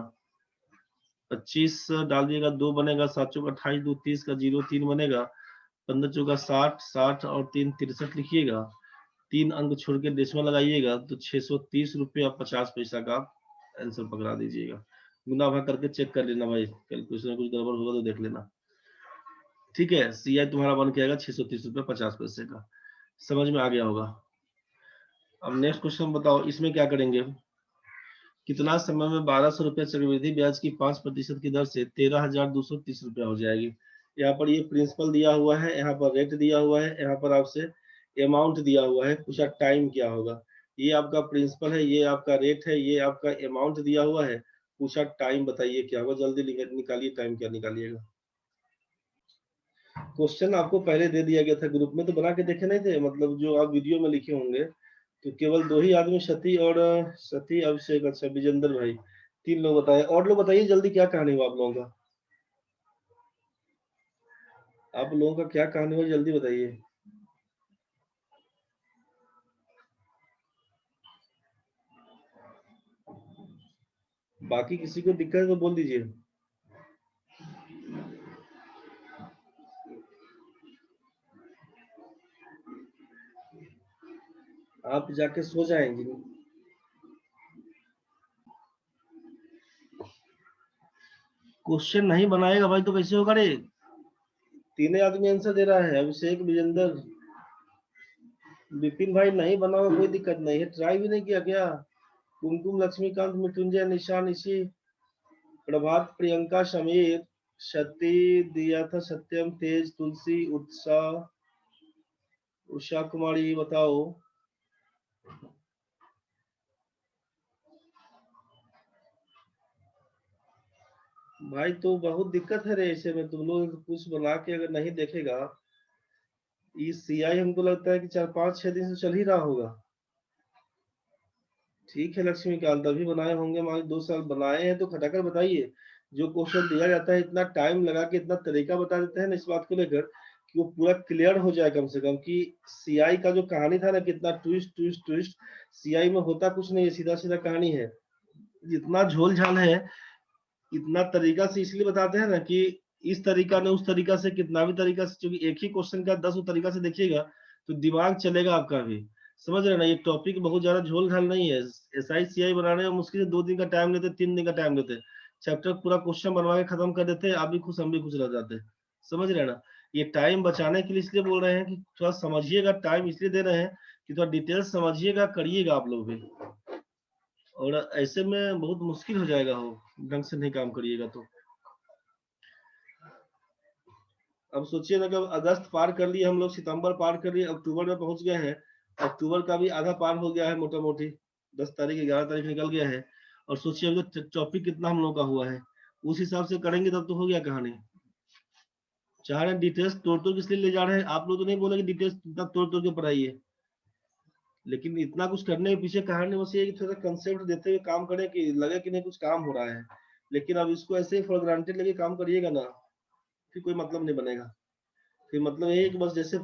25 डाल दिएगा 2 बनेगा, 7 चौक 28, 2 30 का 0 3 बनेगा, 15 चौका 60, 60 और 3 63 लिखिएगा, 3 अंक छोड़ के डेसिमल लगाइएगा तो 630 रुपये और 50 पैसा का आंसर पकड़ा दीजिएगा। गुना भाग करके चेक कर लेना भाई, कैलकुलेशन में कुछ गड़बड़ होगा तो देख लेना। ठीक है, सीआई तुम्हारा बन के आएगा 630 रुपये 50 पैसे का। समझ में आ गया होगा। अब नेक्स्ट क्वेश्चन बताओ, इसमें क्या करेंगे, कितना समय में 1200 रुपये चक्रवृद्धि ब्याज की 5% की दर से 13,230 रुपया हो जाएगी। यहाँ पर ये प्रिंसिपल दिया हुआ है, यहाँ पर रेट दिया हुआ है, यहाँ पर आपसे अमाउंट दिया हुआ है, पूछा टाइम क्या होगा। ये आपका प्रिंसिपल है, ये आपका रेट है, ये आपका अमाउंट दिया हुआ है, पूछा टाइम बताइए क्या होगा। जल्दी निकालिए, टाइम क्या निकालिएगा। क्वेश्चन आपको पहले दे दिया गया था ग्रुप में, तो बना के देखे नहीं थे, मतलब जो आप वीडियो में लिखे होंगे। तो केवल 2 ही आदमी, सती और सती, अभिषेक, अच्छा विजेंद्र भाई, 3 लोग बताए। और लोग बताइए जल्दी, क्या कहानी हुआ आप लोगों का, आप लोगों का क्या कहानी हुआ, जल्दी बताइए। बाकी किसी को दिक्कत है तो बोल दीजिए। आप जाके सो जाएंगे। क्वेश्चन नहीं बनाएगा भाई तो कैसे होगा रे। 3 आदमी आंसर दे रहा है, अभिषेक, विजेंद्र, विपिन भाई। नहीं बना हुआ कोई दिक्कत नहीं है, ट्राई भी नहीं किया क्या। कुमकुम, लक्ष्मीकांत, मृत्युंजय, निशा, निशी, प्रभात, प्रियंका, समीर, सती दिया था, सत्यम, तेज, तुलसी, उत्साह, उषा कुमारी, बताओ। भाई तो बहुत दिक्कत है रे, ऐसे में तुम लोग कुछ बना के अगर नहीं देखेगा। ये सीआई हमको लगता है कि 4 5 6 दिन से चल ही रहा होगा। ठीक है लक्ष्मीकांत, अभी बनाए होंगे मान 2 साल बनाए हैं तो खटाकर बताइए। जो क्वेश्चन दिया जाता है इतना टाइम लगा के इतना तरीका बता देते हैं ना इस बात को लेकर कि वो पूरा क्लियर हो जाए कम से कम, कि सीआई का जो कहानी था ना, कितना ट्विस्ट ट्विस्ट ट्विस्ट। सीआई में होता कुछ नहीं है, सीधा सीधा कहानी है। जितना झोल झाल है, इतना तरीका से इसलिए बताते हैं ना कि इस तरीका ने उस तरीका से, कितना भी तरीका से, क्योंकि एक ही क्वेश्चन का 10 तरीका से देखिएगा तो दिमाग चलेगा आपका भी। समझ रहे ना, ये टॉपिक बहुत ज्यादा झोल झाल नहीं है। एसआई सीआई बनाने में मुश्किल से 2 दिन का टाइम लेते, 3 दिन का टाइम लेते, चैप्टर पूरा क्वेश्चन बनवा के खत्म कर देते, आप भी खुश हम भी खुश रह जाते। समझ रहे ना, ये टाइम बचाने के लिए इसलिए बोल रहे हैं कि थोड़ा समझिएगा, टाइम इसलिए दे रहे हैं कि थोड़ा डिटेल्स समझिएगा, करिएगा आप लोग भी। और ऐसे में बहुत मुश्किल हो जाएगा, हो ढंग से नहीं काम करिएगा तो। अब सोचिए ना कि अब अगस्त पार कर लिए हम लोग, सितंबर पार कर लिए, अक्टूबर में पहुंच गए हैं। अक्टूबर का भी आधा पार हो गया है मोटा मोटी, 10 तारीख 11 तारीख निकल गया है। और सोचिए अभी टॉपिक कितना हम लोग का हुआ है, उस हिसाब से करेंगे तब तो हो गया कहानी। चाह रहे हैं डिटेल्स तोड़ तोड़ किस लिए ले जा रहे हैं, आप लोग तो नहीं बोले कि डिटेल्स इतना तोड़ तोड़ के पढ़ाइए, लेकिन इतना कुछ करने के पीछे कहानी बस ये है कि थोड़ा कंसेप्ट देते हुए काम करें कि लगे कि नहीं कुछ काम हो रहा है। लेकिन अब इसको ऐसे ही फॉर ग्रांटेड लेके काम करिएगा ना, फिर कोई मतलब नहीं बनेगा। फिर मतलब ये है कि बस जैसे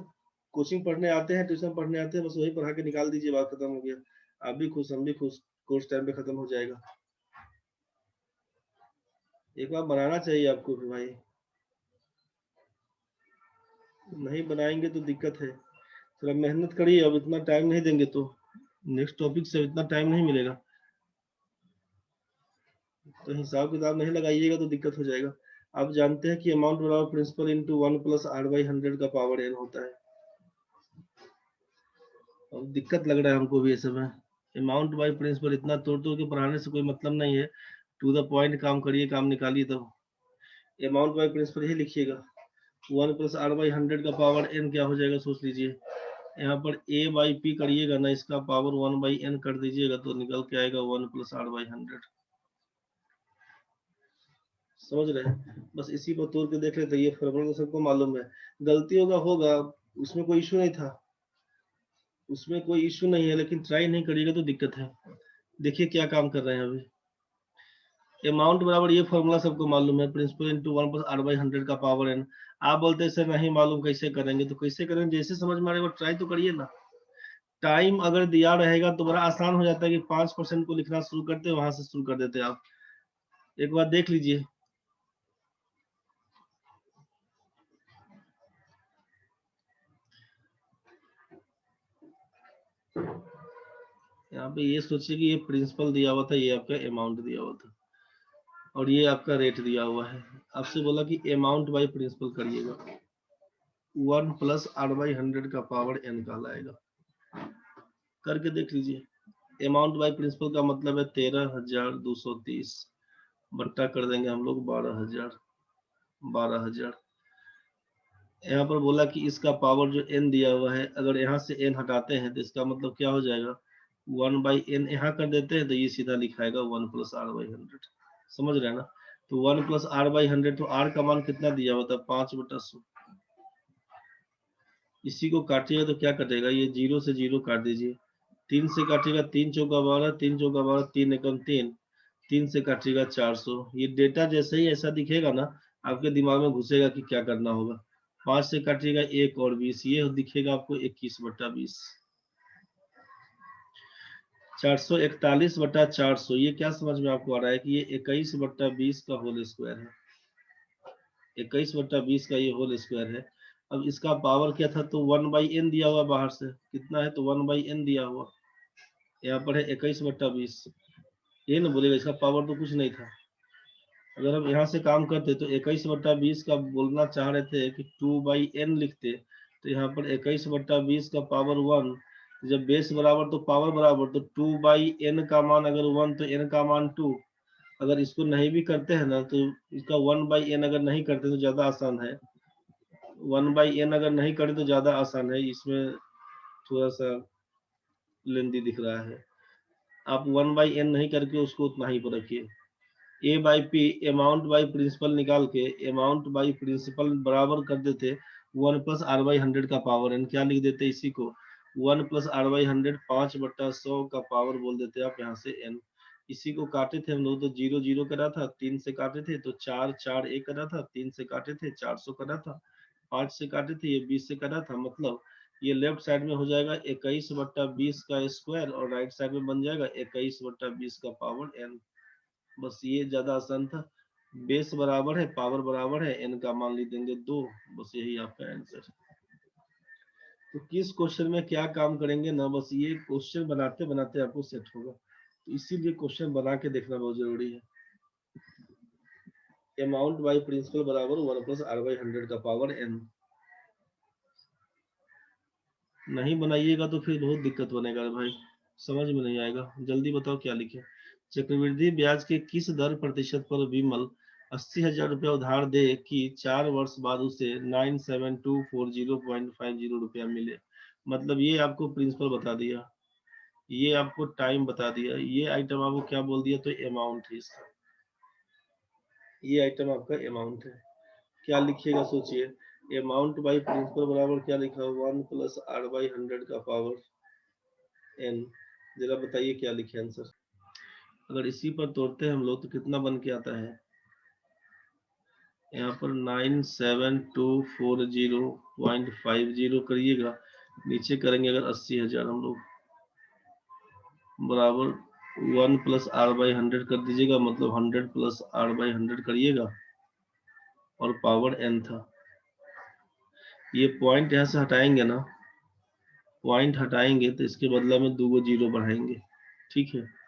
कोचिंग पढ़ने आते हैं, ट्यूशन पढ़ने आते हैं, बस वही पढ़ा के निकाल दीजिए, बात खत्म हो गया। आप भी खुश हम भी खुश, कोर्स टाइम पे खत्म हो जाएगा। एक बार बनाना चाहिए आपको भी भाई, नहीं बनाएंगे तो दिक्कत है। थोड़ा मेहनत करिए, अब इतना टाइम नहीं देंगे तो नेक्स्ट टॉपिक से इतना टाइम नहीं मिलेगा, तो हिसाब किताब नहीं लगाइएगा तो दिक्कत हो जाएगा। आप जानते हैं कि अमाउंट बराबर प्रिंसिपल इंटू 1 + r/100 का पावर n होता है। अब दिक्कत लग रहा है हमको भी इस समय, अमाउंट बाई प्रिंसिपल इतना तोड़ तोड़ के पढ़ाने से कोई मतलब नहीं है। टू द पॉइंट काम करिए, काम निकालिए। तब अमाउंट बाई प्रिंसिपल ही लिखिएगा, 1 + r/100 का पावर n क्या हो जाएगा सोच लीजिए। यहाँ पर a/p करिएगा ना, इसका पावर 1/n कर दीजिएगा तो निकल के आएगा 1 + r/100। समझ रहे हैं, बस इसी को तोड़ के देख लेते, ये फॉर्मूला तो सबको मालूम है। गलती होगा होगा, उसमें कोई इशू नहीं था, उसमें कोई इशू नहीं है, लेकिन ट्राई नहीं करिएगा तो दिक्कत है। देखिए क्या काम कर रहे हैं अभी। अमाउंट बराबर ये फॉर्मूला सबको मालूम है, प्रिंसिपल इंटू 1 + r/100 का पावर n। आप बोलते हैं सर नहीं मालूम कैसे करेंगे, तो कैसे करेंगे, जैसे समझ में आ रहा है वो ट्राई तो करिए ना। टाइम अगर दिया रहेगा तो बड़ा आसान हो जाता है कि 5% को लिखना शुरू करते, वहां से शुरू कर देते आप। एक बार देख लीजिए, यहाँ पे ये सोचिए कि ये प्रिंसिपल दिया हुआ था, ये आपका अमाउंट दिया हुआ था, और ये आपका रेट दिया हुआ है। आपसे बोला कि अमाउंट बाई प्रिंसिपल करिएगा, 1 प्लस आर बाई 100 का पावर n कहलाएगा। करके देख लीजिए। अमाउंट बाई प्रिंसिपल का मतलब है 13,230 बट्टा कर देंगे हम लोग 12,000। यहाँ पर बोला कि इसका पावर जो n दिया हुआ है, अगर यहाँ से n हटाते हैं तो इसका मतलब क्या हो जाएगा, 1/n यहाँ कर देते हैं तो ये सीधा लिखाएगा 1 प्लस आर बाई 100। समझ रहे हैं ना? तो 1 प्लस आर बाई 100, तो आर का मान कितना दिया हुआ था, 5/100। इसी को काटिएगा तो क्या कटेगा, ये 0 से 0 काट दीजिए, 3 से काटिएगा 3 चौका 12, 3 चौका 12, 3 एकम 3, 3 से काटिएगा 400। ये डेटा जैसे ही ऐसा दिखेगा ना, आपके दिमाग में घुसेगा कि क्या करना होगा। 5 से काटिएगा 1 और 20, ये दिखेगा आपको 21/20। 441/400, ये क्या समझ में आपको आ रहा है कि ये 21/20 का होल स्क्वायर है। 21/20 का ये होल स्क्वायर है। अब इसका पावर क्या था, तो 1/n दिया हुआ बाहर से, कितना है तो 1/n दिया हुआ, यहाँ पर है 21/20। ये ना बोलेगा इसका पावर तो कुछ नहीं था। अगर हम यहाँ से काम करते तो 21/20 का बोलना चाह रहे थे कि 2/n लिखते, तो यहाँ पर 21/20 का पावर 1, जब बेस बराबर तो पावर बराबर, तो 2/n का मान अगर 1 तो n का मान 2। अगर इसको नहीं भी करते हैं ना, तो इसका 1/n अगर नहीं करते तो ज्यादा आसान है। 1/n अगर नहीं करे तो ज्यादा आसान है, इसमें थोड़ा सा लेंदी दिख रहा है। आप 1/n नहीं करके उसको उतना ही पर रखिए। A by P, amount by principal निकाल के अमाउंट बाई प्रिंसिपल बराबर कर देते 1 प्लस आर बाई 100 का पावर n। क्या लिख देते इसी को, 1 प्लस आर बाई 100, 5/100 का पावर बोल देते आप यहाँ से n। इसी को काटे थे हम लोग, तो 0 0 करा था, 3 से काटे थे तो 4 4 1 करा था, 3 से काटे थे 400 करा था, 5 से काटे थे ये 20 से करा था। मतलब ये लेफ्ट साइड में हो जाएगा 21/20 का स्क्वायर, और राइट साइड में बन जाएगा 21/20 का पावर n। बस ये ज्यादा आसान था। बेस बराबर है, पावर बराबर है, n का मान लिख देंगे 2। बस यही आपका आंसर। तो किस क्वेश्चन में क्या काम करेंगे ना, बस ये क्वेश्चन बनाते बनाते आपको सेट होगा, तो इसीलिए क्वेश्चन बना के देखना बहुत जरूरी है। अमाउंट बाई प्रिंसिपल बराबर 1 प्लस आर बाई 100 का पावर n। नहीं बनाइएगा तो फिर बहुत दिक्कत बनेगा भाई, समझ में नहीं आएगा। जल्दी बताओ क्या लिखे। चक्रवृद्धि ब्याज के किस दर प्रतिशत पर विमल 80,000 रुपया उधार दे कि 4 वर्ष बाद उसे 97,240.50 रुपया मिले। मतलब ये आपको प्रिंसिपल बता दिया, ये आपको टाइम बता दिया, ये आइटम आपको क्या बोल दिया, तो अमाउंट है इसका। ये आइटम आपका अमाउंट है। क्या लिखिएगा सोचिए, अमाउंट बाई प्रिंसिपल बराबर क्या लिखा, 1 प्लस आर बाई 100 का पावर n। जरा बताइए क्या लिखे आंसर। अगर इसी पर तोड़ते हैं हम लोग तो कितना बन के आता है, यहाँ पर 97,240.50 करिएगा, नीचे करेंगे अगर 80,000 हम लोग, बराबर 1 प्लस आर बाई 100 कर दीजिएगा, मतलब 100 प्लस आर बाई 100 करिएगा, और पावर n था। ये पॉइंट यहाँ से हटाएंगे ना, पॉइंट हटाएंगे तो इसके बदला में 2 जीरो बढ़ाएंगे, ठीक है।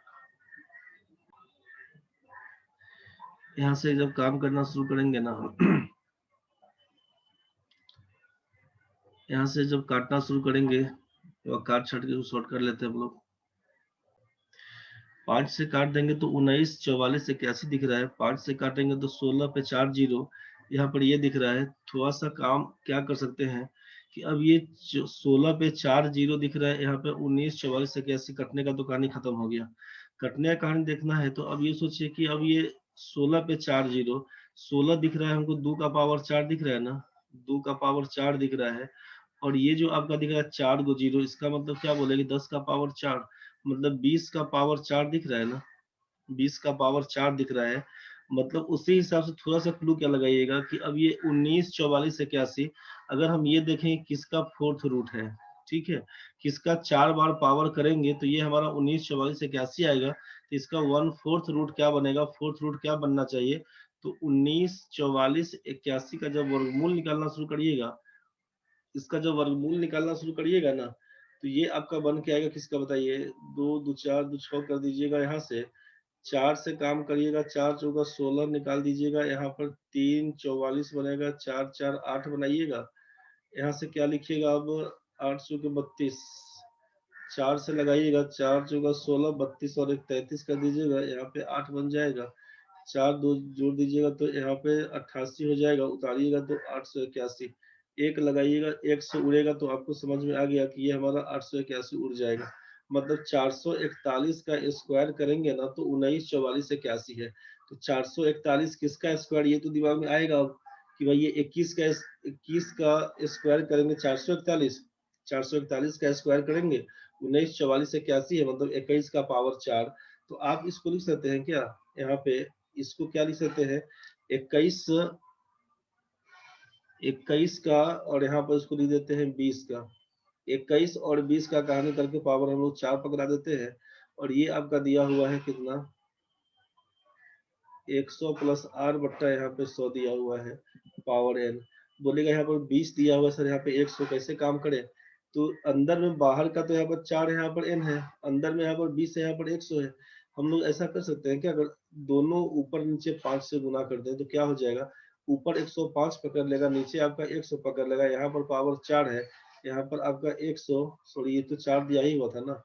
यहाँ से जब काम करना शुरू करेंगे ना, यहाँ से जब काटना शुरू करेंगे तो काट छट के शॉर्ट कर लेते हैं हम लोग। 5 से काट देंगे तो 19,44,81 दिख रहा है, 5 से काटेंगे तो 16 पे 4 जीरो, यहाँ पर ये दिख रहा है। थोड़ा सा काम क्या कर सकते हैं कि अब ये 16 पे 4 जीरो दिख रहा है, यहाँ पे 19,44,81 कटने का तो कहानी खत्म हो गया। कटने का कहानी देखना है तो अब ये सोचिए कि अब ये 16 पे 4 जीरो, 16 दिख रहा है हमको, 2 का पावर 4 दिख रहा है ना, 2 का पावर 4 दिख रहा है, और ये जो आपका दिख रहा है 4 गो जीरो, इसका मतलब क्या बोलेगी, 10 का पावर 4, मतलब 20 का पावर 4 दिख रहा है ना, 20 का पावर 4 दिख रहा है। मतलब उसी हिसाब से थोड़ा सा क्लू क्या लगाइएगा कि अब ये 19,44,81, अगर हम ये देखें किसका फोर्थ रूट है, ठीक है, किसका 4 बार पावर करेंगे तो ये हमारा 194481 आएगा। तो इसका 1/4 रूट क्या बनेगा, फोर्थ रूट क्या बनना चाहिए, तो 194481 का जब वर्गमूल निकालना शुरू करिएगा, इसका जब वर्गमूल निकालना शुरू करिएगा ना, तो ये आपका बन के आएगा किसका बताइए, 2 2 4 2 6 कर दीजिएगा, यहाँ से 4 से काम करिएगा, 4 चौका 16 निकाल दीजिएगा, यहाँ पर 3 44 बनेगा, 4 4 8 बनाइएगा, यहाँ से क्या लिखिएगा अब, 8 चौके 32, 4 से लगाइएगा, 4 चौका 16, 32 और एक 33 कर दीजिएगा, यहाँ पे 8 बन जाएगा, 4 2 जोड़ दीजिएगा तो यहाँ पे 88 हो जाएगा, उतारिएगा तो 881, एक लगाइएगा, एक से उड़ेगा तो आपको समझ में आ गया कि ये हमारा 881 उड़ जाएगा। मतलब 441 का स्क्वायर करेंगे ना तो 194481 है। तो 441 किसका स्क्वायर, ये तो दिमाग में आएगा अब कि भाई ये 21 का स्क्वायर करेंगे 441, 441 का स्क्वायर करेंगे 194481 है, मतलब 21 का पावर 4। तो आप इसको लिख सकते हैं क्या, यहाँ पे इसको क्या लिख सकते हैं, 21 21 का, और यहाँ पर इसको लिख देते हैं 20 का, 21 और 20 का कहानी करके पावर हम लोग 4 पकड़ा देते हैं। और ये आपका दिया हुआ है कितना, 100 प्लस आर बट्टा यहाँ पे 100 दिया हुआ है पावर एन। बोलेगा यहाँ पर 20 दिया हुआ है सर, यहाँ पे 100 कैसे काम करे, तो अंदर में बाहर का तो यहाँ पर 4 है, यहाँ पर एन है, अंदर में यहाँ पर 20 है, यहाँ पर 100 है। हम लोग ऐसा कर सकते हैं कि अगर दोनों ऊपर नीचे 5 से गुना कर दें तो क्या हो जाएगा, ऊपर 105 पकड़ लेगा, नीचे आपका 100 पकड़ लेगा, यहाँ पर पावर 4 है, यहाँ पर आपका 100, सॉरी ये तो 4 दिया ही हुआ था ना,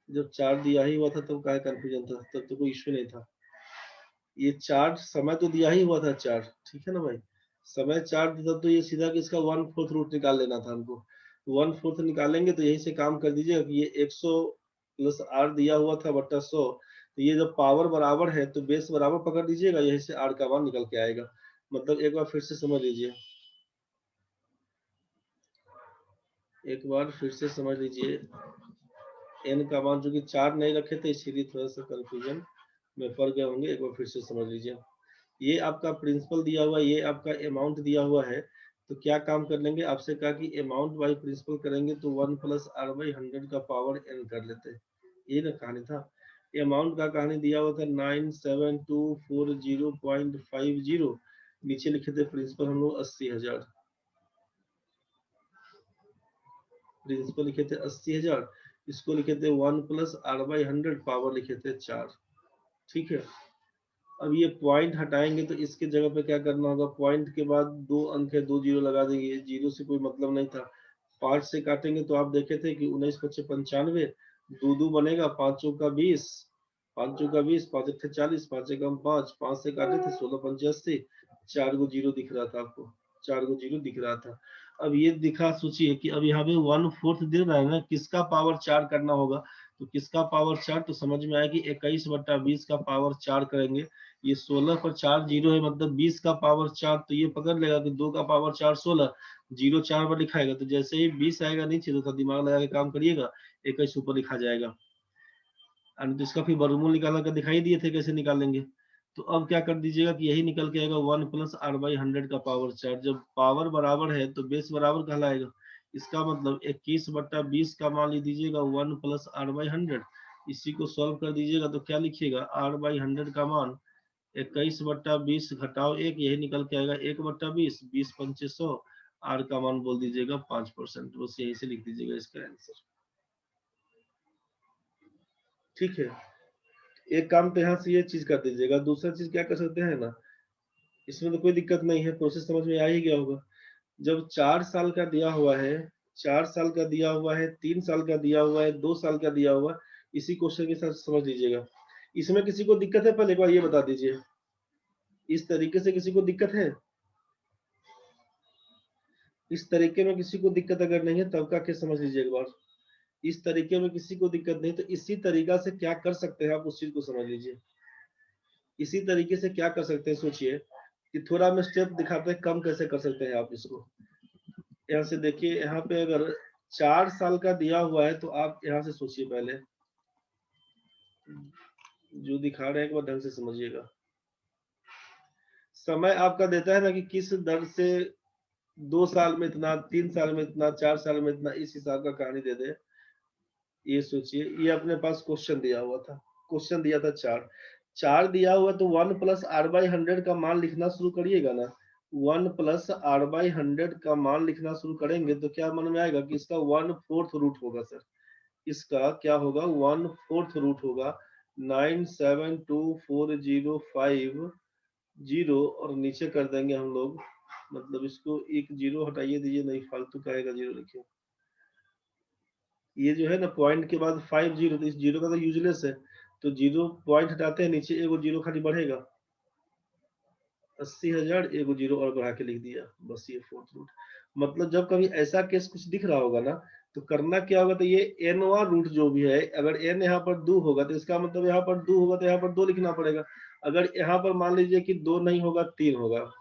जब 4 दिया ही हुआ था तब क्या कंफ्यूजन था, तब तो कोई इश्यू नहीं था। ये 4 समय तो दिया ही हुआ था 4, ठीक है ना भाई, समय 4 दिया तो ये सीधा कि इसका 1/4 रूट निकाल लेना था हमको। 1/4 निकालेंगे तो यही से काम कर दीजिएगा कि ये 100 प्लस आर दिया हुआ था बट्टा 100, तो ये जब पावर बराबर है तो बेस बराबर पकड़ दीजिएगा, यही से आर का मान निकल के आएगा। मतलब एक बार फिर से समझ लीजिए, एक बार फिर से समझ लीजिए, एन का मान जो कि 4 नहीं रखे थे इसीलिए थोड़ा सा कंफ्यूजन में पड़ गए होंगे, एक बार फिर से समझ लीजिए। ये आपका प्रिंसिपल दिया हुआ है, ये आपका अमाउंट दिया हुआ है, तो क्या काम कर लेंगे, आपसे कहा कि अमाउंट बाई प्रिंसिपल करेंगे तो 1 प्लस आर बाई 100 का पावर एन कर लेते हैं, ये ना कहानी था। अमाउंट का कहानी दिया हुआ था 97240.50, नीचे लिखे थे प्रिंसिपल हम लोग 80,000, प्रिंसिपल लिखे थे 80,000, इसको लिखे थे 1 प्लस आर बाई 100, पावर लिखे थे 4, ठीक है। अब ये पॉइंट हटाएंगे तो इसके जगह पे क्या करना होगा, पॉइंट के बाद 2 अंक है, 2 जीरो लगा देंगे, जीरो से कोई मतलब नहीं था। 5 से काटेंगे तो आप देखे थे कि 19 25 95, दो दो बनेगा, 5 चौका 20, 5 चौका 20, 5 अट्ठे 40, 5 एकम 5, 5 से काटे थे 16 पंचे 80, 4 गो जीरो दिख रहा था आपको, 4 गो जीरो दिख रहा था। अब ये दिखा, सोचिए कि अब यहाँ पे 1/4 दे रहा है ना, किसका पावर 4 करना होगा, तो किसका पावर 4, तो समझ में आया कि 21/20 का पावर 4 करेंगे। ये 16 पर 4 जीरो है, मतलब 20 का पावर 4, तो ये पकड़ लेगा कि 2 का पावर 4 16, जीरो 4 पर लिखाएगा, तो जैसे ही 20 आएगा नीचे तो दिमाग लगा के काम करिएगा, 21 ऊपर लिखा जाएगा। तो इसका फिर वर्गमूल निकालना का दिखाई दिए थे कैसे निकालेंगे। तो अब क्या कर दीजिएगा कि यही निकल के आएगा 1 प्लस आर बाई 100 का पावर 4, जब पावर बराबर है तो बेस बराबर कहलाएगा। इसका मतलब 21/20 का मान ली दीजिएगा 1 प्लस आर बाई 100, इसी को सॉल्व कर दीजिएगा तो क्या लिखिएगा, आर बाई 100 का मान 21/20 घटाओ 1, यही निकल के आएगा 1/20, 20 पंचे 100, आर का मान बोल दीजिएगा 5%, बस यही से लिख दीजिएगा इसका आंसर, ठीक है। एक काम तो यहाँ से ये चीज कर दीजिएगा, दूसरा चीज क्या कर सकते हैं ना, इसमें तो कोई दिक्कत नहीं है, प्रोसेस समझ में आ ही गया होगा। जब 4 साल का दिया हुआ है, 4 साल का दिया हुआ है, 3 साल का दिया हुआ है, 2 साल का दिया हुआ, इसी क्वेश्चन के साथ समझ लीजिएगा। इसमें किसी को दिक्कत है, पहले एक बार ये बता दीजिए, इस तरीके से किसी को दिक्कत है, इस तरीके में किसी को दिक्कत अगर नहीं है तब का क्या समझ लीजिए एक बार, इस तरीके में किसी को दिक्कत नहीं, तो इसी तरीका से क्या कर सकते हैं आप उस चीज को समझ लीजिए। इसी तरीके से क्या कर सकते हैं, सोचिए कि थोड़ा मैं स्टेप दिखाते हैं कम कैसे कर सकते हैं आप इसको। यहाँ से देखिए, यहाँ पे अगर 4 साल का दिया हुआ है तो आप यहाँ से सोचिए, पहले जो दिखा रहे हैं एक बार ढंग से समझिएगा। समय आपका देता है ना कि किस दर से 2 साल में इतना, 3 साल में इतना, 4 साल में इतना, इस हिसाब का कहानी दे दे। ये सोचिए, ये अपने पास क्वेश्चन दिया हुआ था, क्वेश्चन दिया था 4, 4 दिया हुआ, तो 1 प्लस आर बाई 100 का मान लिखना शुरू करिएगा ना। 1 प्लस आर बाई 100 का मान लिखना शुरू करेंगे तो क्या मन में आएगा कि इसका 1/4 रूट होगा सर। इसका क्या होगा, 1/4 रूट होगा 9724050 और नीचे कर देंगे हम लोग, मतलब इसको एक जीरो हटाइए दीजिए, नहीं फालतू का आएगा जीरो लिखिए। ये जो है ना पॉइंट के बाद 50, तो इस जीरो का तो यूजलेस है, तो जीरो पॉइंट हटाते हैं, नीचे एगो जीरो खाली बढ़ेगा, 80,000 एगो जीरो और बढ़ा के लिख दिया, बस ये फोर्थ रूट। मतलब जब कभी ऐसा केस कुछ दिख रहा होगा ना, तो करना क्या होगा, तो ये एनवा रूट जो भी है, अगर एन यहाँ पर 2 होगा तो इसका मतलब यहाँ पर 2 होगा तो यहाँ पर 2 लिखना पड़ेगा। अगर यहाँ पर मान लीजिए कि 2 नहीं होगा, 3 होगा,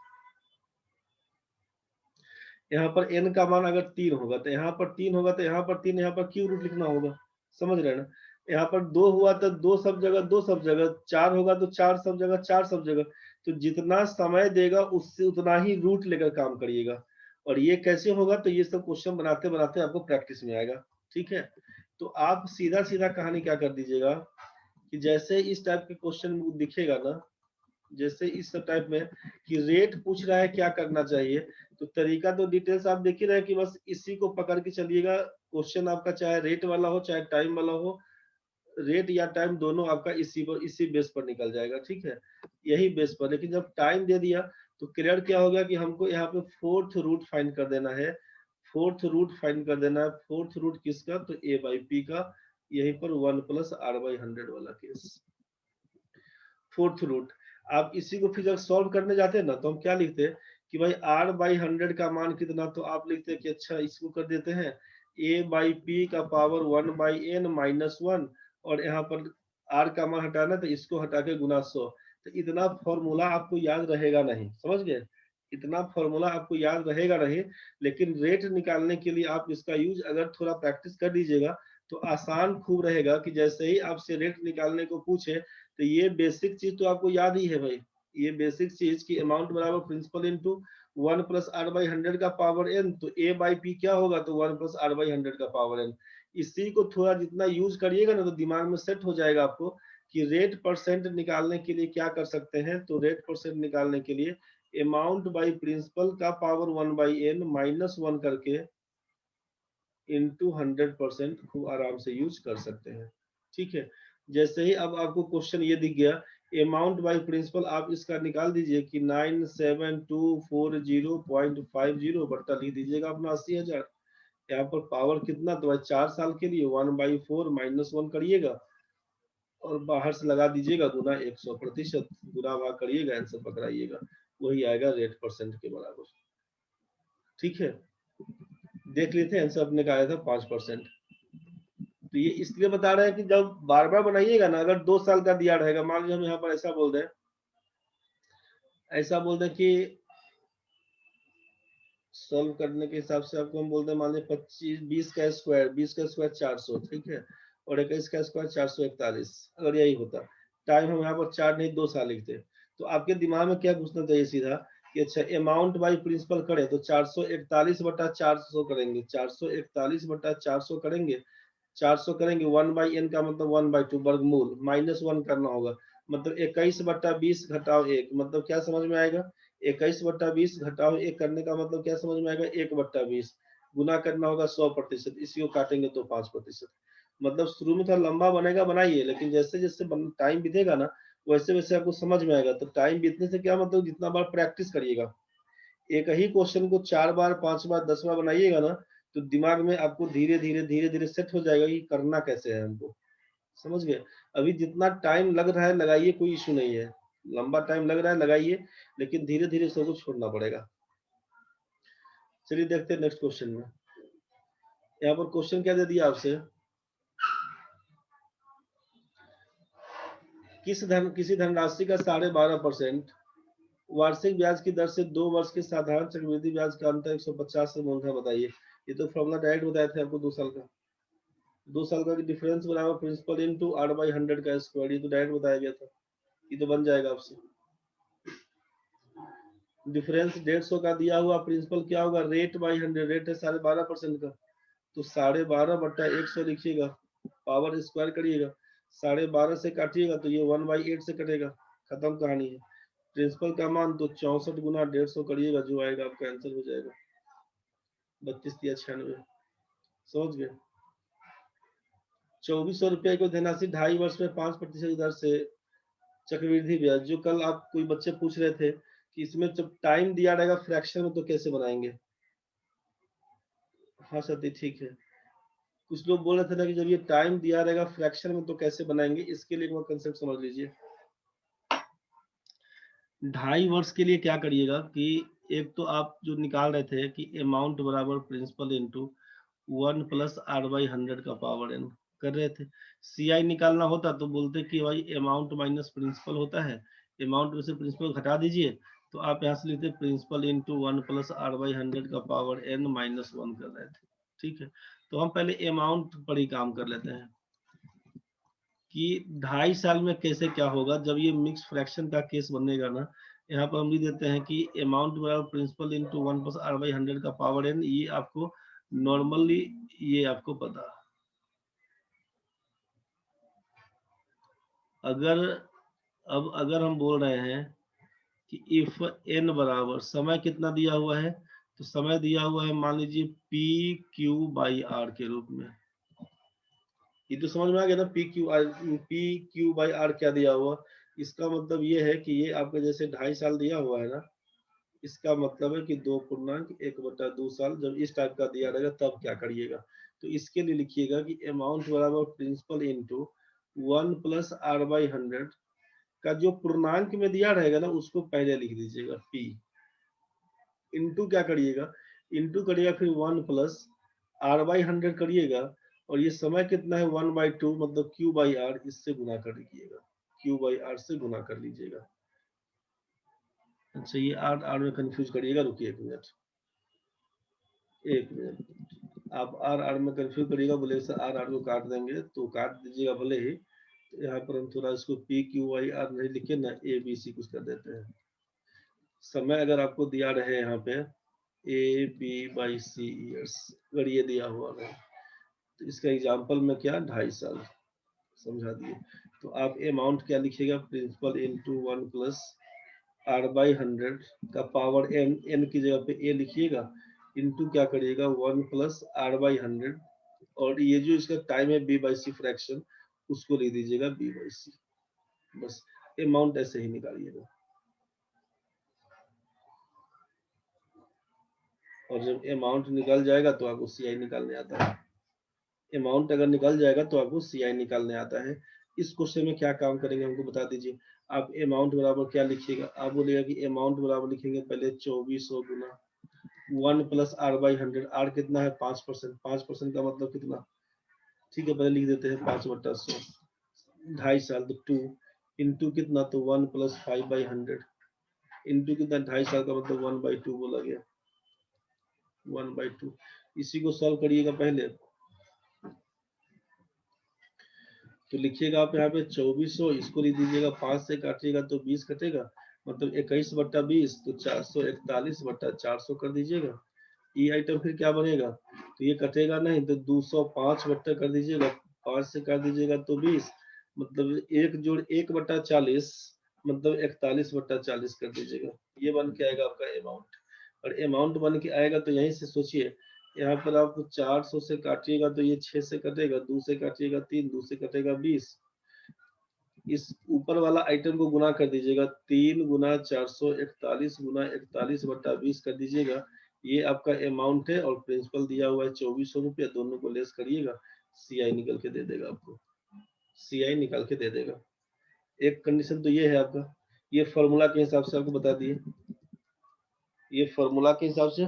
यहाँ पर n का मान अगर 3 होगा तो यहाँ पर 3 होगा, तो यहाँ पर 3, यहाँ पर क्यू रूट लिखना होगा, समझ रहे हैं ना। यहाँ पर 2 हुआ तो 2 सब जगह, 2 सब जगह, 4 होगा तो 4 सब जगह, 4 सब जगह। तो जितना समय देगा उससे उतना ही रूट लेकर काम करिएगा। और ये कैसे होगा, तो ये सब क्वेश्चन बनाते बनाते आपको प्रैक्टिस में आएगा, ठीक है। तो आप सीधा सीधा कहानी क्या कर दीजिएगा कि जैसे इस टाइप के क्वेश्चन दिखेगा ना, जैसे इस टाइप में कि रेट पूछ रहा है क्या करना चाहिए, तो तरीका तो डिटेल्स आप देख ही रहे हैं कि बस इसी को पकड़ के चलिएगा। क्वेश्चन आपका चाहे रेट वाला हो चाहे टाइम वाला हो, रेट या टाइम दोनों आपका इसी पर, इसी बेस पर निकल जाएगा, ठीक है, यही बेस पर। लेकिन जब टाइम दे दिया तो क्लियर क्या हो गया कि हमको यहाँ पे फोर्थ रूट फाइंड कर देना है, फोर्थ रूट फाइंड कर देना है। फोर्थ रूट किसका, तो ए बाई पी का, यहीं पर 1 प्लस आर बाई 100 वाला केस, फोर्थ रूट। आप इसी को फिर जब सॉल्व करने जाते हैं ना, तो हम क्या लिखते हैं कि भाई r बाई 100 का मान कितना, तो आप लिखते हैं कि अच्छा इसको कर देते हैं a बाई पी का पावर 1 बाई एन माइनस 1, और यहाँ पर r का मान हटाना तो इसको हटा के गुना 100। तो इतना फॉर्मूला आपको याद रहेगा नहीं, समझ गए, इतना फॉर्मूला आपको याद रहेगा नहीं। लेकिन रेट निकालने के लिए आप इसका यूज अगर थोड़ा प्रैक्टिस कर दीजिएगा तो आसान खूब रहेगा कि जैसे ही आपसे रेट निकालने को पूछे, तो ये बेसिक चीज तो आपको याद ही है भाई, ये बेसिक चीज की अमाउंट बराबर principal into 1 plus R by 100 का पावर एन, तो ए बाई पी क्या होगा, तो 1 प्लस आर बाई 100 का पावर एन। इसी को थोड़ा जितना यूज करिएगा ना, तो दिमाग में सेट हो जाएगा आपको कि रेट परसेंट निकालने के लिए क्या कर सकते हैं। तो रेट परसेंट निकालने के लिए अमाउंट बाई प्रिंसिपल का पावर 1 बाई एन माइनस 1 करके इंटू 100% खूब आराम से यूज कर सकते हैं, ठीक है। जैसे ही अब आपको क्वेश्चन ये दिख गया, अमाउंट बाय प्रिंसिपल आप इसका निकाल दीजिए कि 97240.50 बट्टा लिख दीजिएगा अपना 80,000। यहाँ पर पावर कितना, तो 4 साल के लिए 1/4 माइनस 1 करिएगा और बाहर से लगा दीजिएगा गुना 100%, गुना भाग करिएगा, आंसर पकड़ाइएगा, वही आएगा रेट परसेंट के बराबर, ठीक है। देख लेते हैं आंसर अपने का आया था 5%। तो ये इसलिए बता रहे हैं कि जब बार बार बनाइएगा ना, अगर 2 साल का दिया रहेगा, मान लीजिए हम यहाँ पर ऐसा बोल दें, ऐसा बोल दें कि सॉल्व करने के हिसाब से आपको हम बोलते हैं, मान लीजिए 25, 20 का स्क्वायर 400, ठीक है, और 21 का स्क्वायर 441, अगर यही होता, टाइम हम यहाँ पर 4 नहीं 2 साल लिखते, तो आपके दिमाग में क्या घुसना चाहिए सीधा कि अच्छा अमाउंट बाई प्रिंसिपल करें तो 441/400 करेंगे, 441/400 करेंगे, 400 करेंगे, 1/n का मतलब 1/2 वर्गमूल माइनस 1 करना होगा, मतलब 21/20 घटाओ 1, मतलब क्या समझ में आएगा, 21/20 घटाओ 1 करने का मतलब क्या समझ में आएगा, 1/20 गुना करना होगा 100%, इसी को काटेंगे तो 5%। मतलब शुरू में थोड़ा लंबा बनेगा, बनाइए, लेकिन जैसे जैसे टाइम बीतेगा ना, वैसे वैसे आपको समझ में आएगा। तो टाइम बीतने से क्या मतलब, जितना बार प्रैक्टिस करिएगा, एक ही क्वेश्चन को 4 बार 5 बार 10 बार बनाइएगा ना, तो दिमाग में आपको धीरे धीरे धीरे धीरे सेट हो जाएगा कि करना कैसे है हमको, समझ गए। अभी जितना टाइम लग रहा है लगाइए, कोई इशू नहीं है, लंबा टाइम लग रहा है लगाइए, लेकिन धीरे धीरे सब कुछ छोड़ना पड़ेगा। चलिए देखते हैं नेक्स्ट क्वेश्चन में। यहाँ पर क्वेश्चन क्या दे दिया आपसे, किसी धनराशि का 12.5% वार्षिक ब्याज की दर से 2 वर्ष के साधारण चक्रवृद्धि ब्याज का अंतर 150 से मूलधन बताइए। ये तो फॉर्मूला डायरेक्ट बताए थे आपको, 2 साल का, 2 साल का डिफरेंस बराबर प्रिंसिपल इनटू आर बाई 100 का स्क्वायर, ये तो डायरेक्ट बताया गया था, ये तो बन जाएगा आपसे। डिफरेंस 150 का दिया हुआ प्रिंसिपल क्या होगा, रेट बाई 100, रेट है 12.5% का, तो 12.5/100 लिखिएगा, पावर स्क्वायर करिएगा, 12.5 से काटिएगा तो ये 1/8 से कटेगा, खत्म कहानी है। प्रिंसिपल का मान तो 64 गुना 150 करिएगा, जो आएगा आपका आंसर हो जाएगा 32×96, समझ गए। 2400 रुपये को धनराशि 2.5 वर्ष में 5% दर से चक्रवृद्धि ब्याज, जो कल आप कोई बच्चे पूछ रहे थे कि इसमें जब टाइम दिया रहेगा फ्रैक्शन में तो कैसे बनाएंगे। हाँ सती ठीक है, कुछ लोग बोल रहे थे ना कि जब ये टाइम दिया रहेगा फ्रैक्शन में तो कैसे बनाएंगे, इसके लिए एक बार कंसेप्ट समझ लीजिए। 2.5 वर्ष के लिए क्या करिएगा कि एक तो आप जो निकाल रहे थे कि अमाउंट बराबर प्रिंसिपल इंटू 1 + r/100 का पावर n कर रहे थे। CI निकालना होता तो बोलते कि भाई अमाउंट माइनस प्रिंसिपल होता है, अमाउंट में से प्रिंसिपल घटा दीजिए, तो आप यहाँ से लिखते प्रिंसिपल इंटू 1 + r/100 का पावर n -1 कर रहे थे। ठीक है, तो हम पहले अमाउंट पर ही काम कर लेते हैं कि 2.5 साल में कैसे क्या होगा जब ये मिक्स फ्रैक्शन का केस बनेगा ना। यहाँ पर हम लिख देते हैं कि अमाउंट बराबर प्रिंसिपल इंटू 1 + r/100 का पावर n, ये आपको नॉर्मली ये आपको पता। अगर हम बोल रहे हैं कि इफ n बराबर समय कितना दिया हुआ है, तो समय दिया हुआ है मान लीजिए PQ/R के रूप में। ये तो समझ में आ गया ना, PQ/R क्या दिया हुआ, इसका मतलब ये है कि ये आपका जैसे 2.5 साल दिया हुआ है ना, इसका मतलब है कि 2.1/2 साल जब इस टाइप का दिया रहेगा तब क्या करिएगा, तो इसके लिए लिखिएगा कि अमाउंट बराबर प्रिंसिपल इंटू 1 + r/100 का जो पूर्णांक में दिया रहेगा ना उसको पहले लिख दीजिएगा P, इंटू क्या करिएगा, इंटू करिएगा फिर 1 + r/100 करिएगा, और ये समय कितना है 1/2 मतलब Q/R, इससे गुना कर लीजिएगा, Q/R से गुना कर लीजिएगा। अच्छा ये R में कंफ्यूज करिएगा, रुकिए एक मिनट, आप R में कंफ्यूज करिएगा, बोले सर R को काट देंगे तो काट दीजिएगा भले ही, तो यहाँ पर हम थोड़ा इसको PQR नहीं लिखे ना, ABC कुछ कर देते हैं। समय अगर आपको दिया रहे यहाँ पे AB/C ईयर्स, अगर ये दिया हुआ है तो इसका एग्जाम्पल में क्या 2.5 साल समझा दिए, तो आप अमाउंट क्या लिखिएगा, प्रिंसिपल इंटू 1 + r/100 का पावर n की जगह पे a लिखिएगा, इंटू क्या करिएगा 1 + r/100, और ये जो इसका टाइम है B/C फ्रैक्शन उसको लिख दीजिएगा B/C, बस अमाउंट ऐसे ही निकालिएगा। और जब अमाउंट निकल जाएगा तो आपको CI निकालने आता है, अमाउंट अगर निकल जाएगा तो आपको CI निकालने आता है। इस क्वेश्चन में क्या काम करेंगे हमको बता दीजिए। आप अमाउंट बराबर क्या लिखिएगा, आप बोलिएगा कि अमाउंट बराबर लिखेंगे पहले 2400 गुना 1 + r/100, r कितना है 5%, 5% का मतलब कितना, ठीक है पहले लिख देते हैं 5/100, 2.5 साल तो 2 इंटू कितना तो 1 + 5/100 इंटू कितना 2.5 साल का मतलब 1/2 बोला गया, 1/2, इसी को सॉल्व करिएगा पहले, तो लिखिएगा आप यहाँ पे 2400, इसको लिख दीजिएगा 5 से काटिएगा तो 20 कटेगा, मतलब 21/20, तो 441/400 कर दीजिएगा। ये आइटम फिर क्या बनेगा, तो ये कटेगा नहीं तो 205 कर दीजिएगा, 5 से काट दीजिएगा तो 20, मतलब 1 + 1/40 मतलब 41/40 कर दीजिएगा, ये बन के आएगा आपका अमाउंट। और अमाउंट बन के आएगा तो यहीं से सोचिए, यहाँ पर आप 400 से काटिएगा तो ये 6 से कटेगा, 2 से काटिएगा 3, 2 से कटेगा 20, इस ऊपर वाला आइटम को गुना कर दीजिएगा, 3 × 441 × 41/20 कर दीजिएगा, ये आपका अमाउंट है, और प्रिंसिपल दिया हुआ है 2400 रुपया, दोनों को लेस करिएगा, CI निकल के दे देगा आपको, CI निकाल के दे देगा। एक कंडीशन तो ये है आपका, ये फॉर्मूला के हिसाब से आपको बता दिए, ये फॉर्मूला के हिसाब से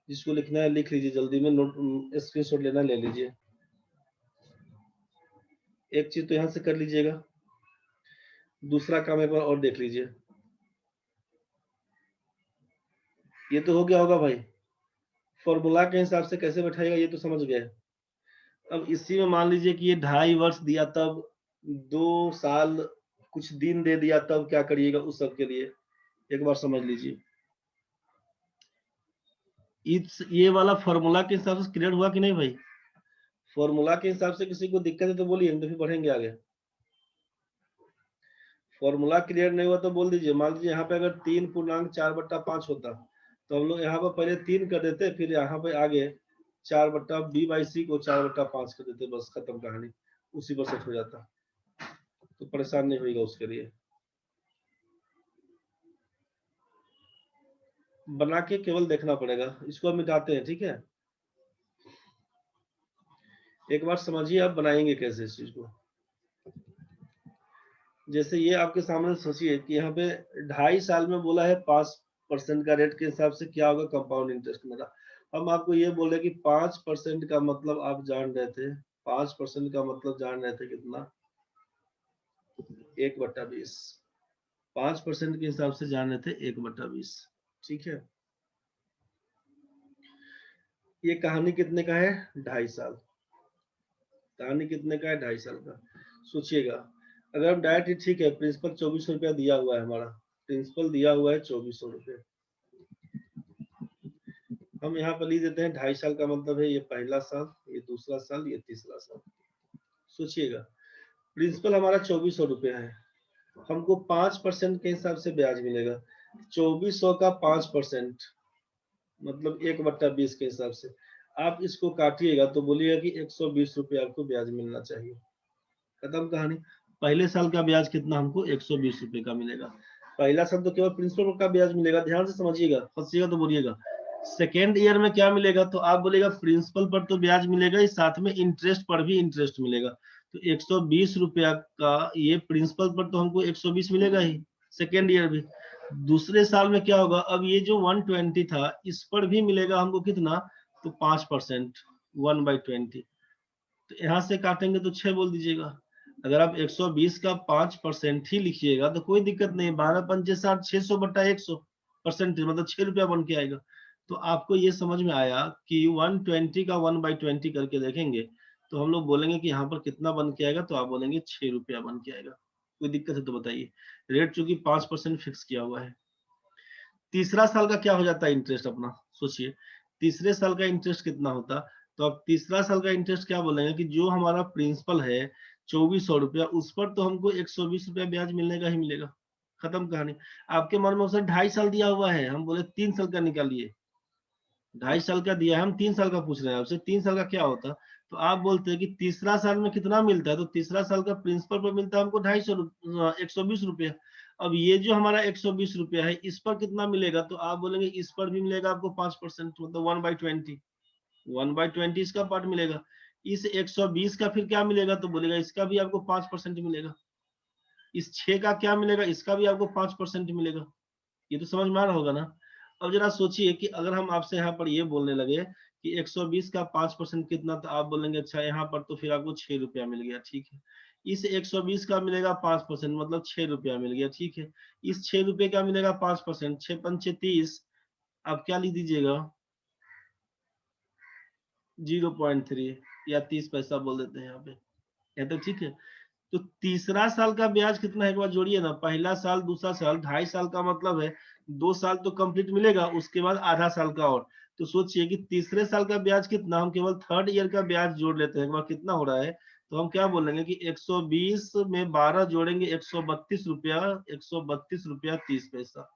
जिसको लिखना है लिख लीजिए, जल्दी में नोट स्क्रीनशॉट लेना ले लीजिए। एक चीज तो यहाँ से कर लीजिएगा, दूसरा काम एक बार और देख लीजिए, ये तो हो गया होगा भाई, फॉर्मूला के हिसाब से कैसे बैठाएगा ये तो समझ गए। अब इसी में मान लीजिए कि ये 2.5 वर्ष दिया तब 2 साल कुछ दिन दे दिया तब क्या करिएगा, उस सब के लिए एक बार समझ लीजिए। ये वाला फॉर्मूला के हिसाब से क्लियर हुआ कि नहीं भाई? फॉर्मूला के हिसाब से किसी को दिक्कत है तो बोलिए, तो फिर बढ़ेंगे आगे। फॉर्मूला क्लियर नहीं हुआ तो बोल दीजिए। मान लीजिए यहाँ पे अगर 3.4/5 होता तो हम लोग यहाँ पर पहले 3 कर देते, फिर यहाँ पे आगे 4/b/c को 4/5 कर देते, बस खत्म कहानी, उसी पर सेट हो जाता, तो परेशान नहीं होगा उसके लिए। बना के केवल देखना पड़ेगा। इसको हम मिटाते हैं, ठीक है? एक बार समझिए आप बनाएंगे कैसे इस चीज को। जैसे ये आपके सामने सोचिए कि यहाँ पे 2.5 साल में बोला है 5% का रेट के हिसाब से क्या होगा कंपाउंड इंटरेस्ट मेरा। हम आपको ये बोले कि 5% का मतलब आप जान रहे थे, 5% का मतलब जान रहे थे कितना? 1/20। 5% के हिसाब से जान रहे थे 1/20, ठीक है? ये कहानी कितने का है? 2.5 साल। कहानी कितने का है? 2.5 साल का। सोचिएगा, अगर हम डायरेक्ट, ठीक है, प्रिंसिपल 2400 रुपया दिया हुआ है, हमारा प्रिंसिपल दिया हुआ है 2400 रुपये। हम यहाँ पर लिख देते हैं 2.5 साल का मतलब है ये पहला साल, ये दूसरा साल, ये तीसरा साल। सोचिएगा, प्रिंसिपल हमारा 2400 रुपया है, हमको 5% के हिसाब से ब्याज मिलेगा। 2400 का 5% मतलब 1/20 के हिसाब से आप इसको काटिएगा तो बोलिएगा कि 120 रुपये आपको ब्याज मिलना चाहिए। खत्म कहानी। पहले साल का ब्याज कितना? हमको 120 रुपये का मिलेगा। पहला साल तो केवल प्रिंसिपल का ब्याज मिलेगा, ध्यान से समझिएगा, फंसिएगा तो बोलिएगा। सेकेंड ईयर में क्या मिलेगा? तो आप बोलेगा प्रिंसिपल पर तो ब्याज मिलेगा ही, साथ में इंटरेस्ट पर भी इंटरेस्ट मिलेगा। तो 120 रुपया का ये प्रिंसिपल पर तो हमको 120 मिलेगा ही, सेकेंड ईयर भी। दूसरे साल में क्या होगा? अब ये जो 120 था इस पर भी मिलेगा हमको कितना? तो 5%, 1/20। तो यहाँ से काटेंगे तो 6 बोल दीजिएगा। अगर आप 120 का 5% ही लिखिएगा तो कोई दिक्कत नहीं, 12×5 = 60, 600/100% मतलब 6 रुपया बन के आएगा। तो आपको ये समझ में आया कि 120 का 1/20 करके देखेंगे तो हम लोग बोलेंगे कि यहाँ पर कितना बन के आएगा, तो आप बोलेंगे 6 रुपया बन के आएगा। कोई दिक्कत है तो बताइए। रेट चूंकि 5% फिक्स किया हुआ है। तीसरा साल का क्या हो जाता है इंटरेस्ट अपना? सोचिए, तीसरे साल का इंटरेस्ट कितना होता? तो अब तीसरा साल का इंटरेस्ट क्या बोलेंगे कि जो हमारा प्रिंसिपल है 2400 रुपया, उस पर तो हमको 120 रुपया ब्याज मिलने का ही मिलेगा। खत्म कहानी। आपके मन में उसे 2.5 साल दिया हुआ है, हम बोले 3 साल का निकालिए। 2.5 साल का दिया है, हम 3 साल का पूछ रहे हैं आपसे, 3 साल का क्या होता? तो आप बोलते हैं कि तीसरा साल में कितना मिलता है? तो तीसरा साल का प्रिंसिपल पर मिलता है हमको 250 120 रुपया। अब ये जो हमारा 120 रुपया है इस पर कितना मिलेगा? तो आप बोलेंगे इस पर भी मिलेगा आपको 5%, मतलब 1/20। 1/20 इसका पार्ट मिलेगा। इस 120 का फिर क्या मिलेगा? तो बोलेगा इसका भी आपको 5% मिलेगा। इस 6 का क्या मिलेगा? इसका भी आपको 5% मिलेगा। ये तो समझ में आ रहा होगा ना? अब जरा सोचिए कि अगर हम आपसे यहाँ पर ये बोलने लगे कि 120 का 5% कितना, तो आप बोलेंगे अच्छा यहाँ पर तो फिर आपको 6 रुपया मिल गया, ठीक है। इस 120 का मिलेगा 5% मतलब 6 रुपया मिल गया, ठीक है। इस 6 रुपये का मिलेगा 5%, 6×5 = 30। आप क्या लिख दीजिएगा? 0.3 या 30 पैसा बोल देते हैं यहाँ पे, ये तो ठीक है। तो तीसरा साल का ब्याज कितना है एक बार जोड़िए ना। पहला साल, दूसरा साल, 2.5 साल का मतलब है 2 साल तो कंप्लीट मिलेगा, उसके बाद आधा साल का और। तो सोचिए कि तीसरे साल का ब्याज कितना, हम केवल थर्ड ईयर का ब्याज जोड़ लेते हैं एक बार, कितना हो रहा है? तो हम क्या बोलेंगे कि 120 में 12 जोड़ेंगे 132 रुपया, 132 रुपया 30 पैसा।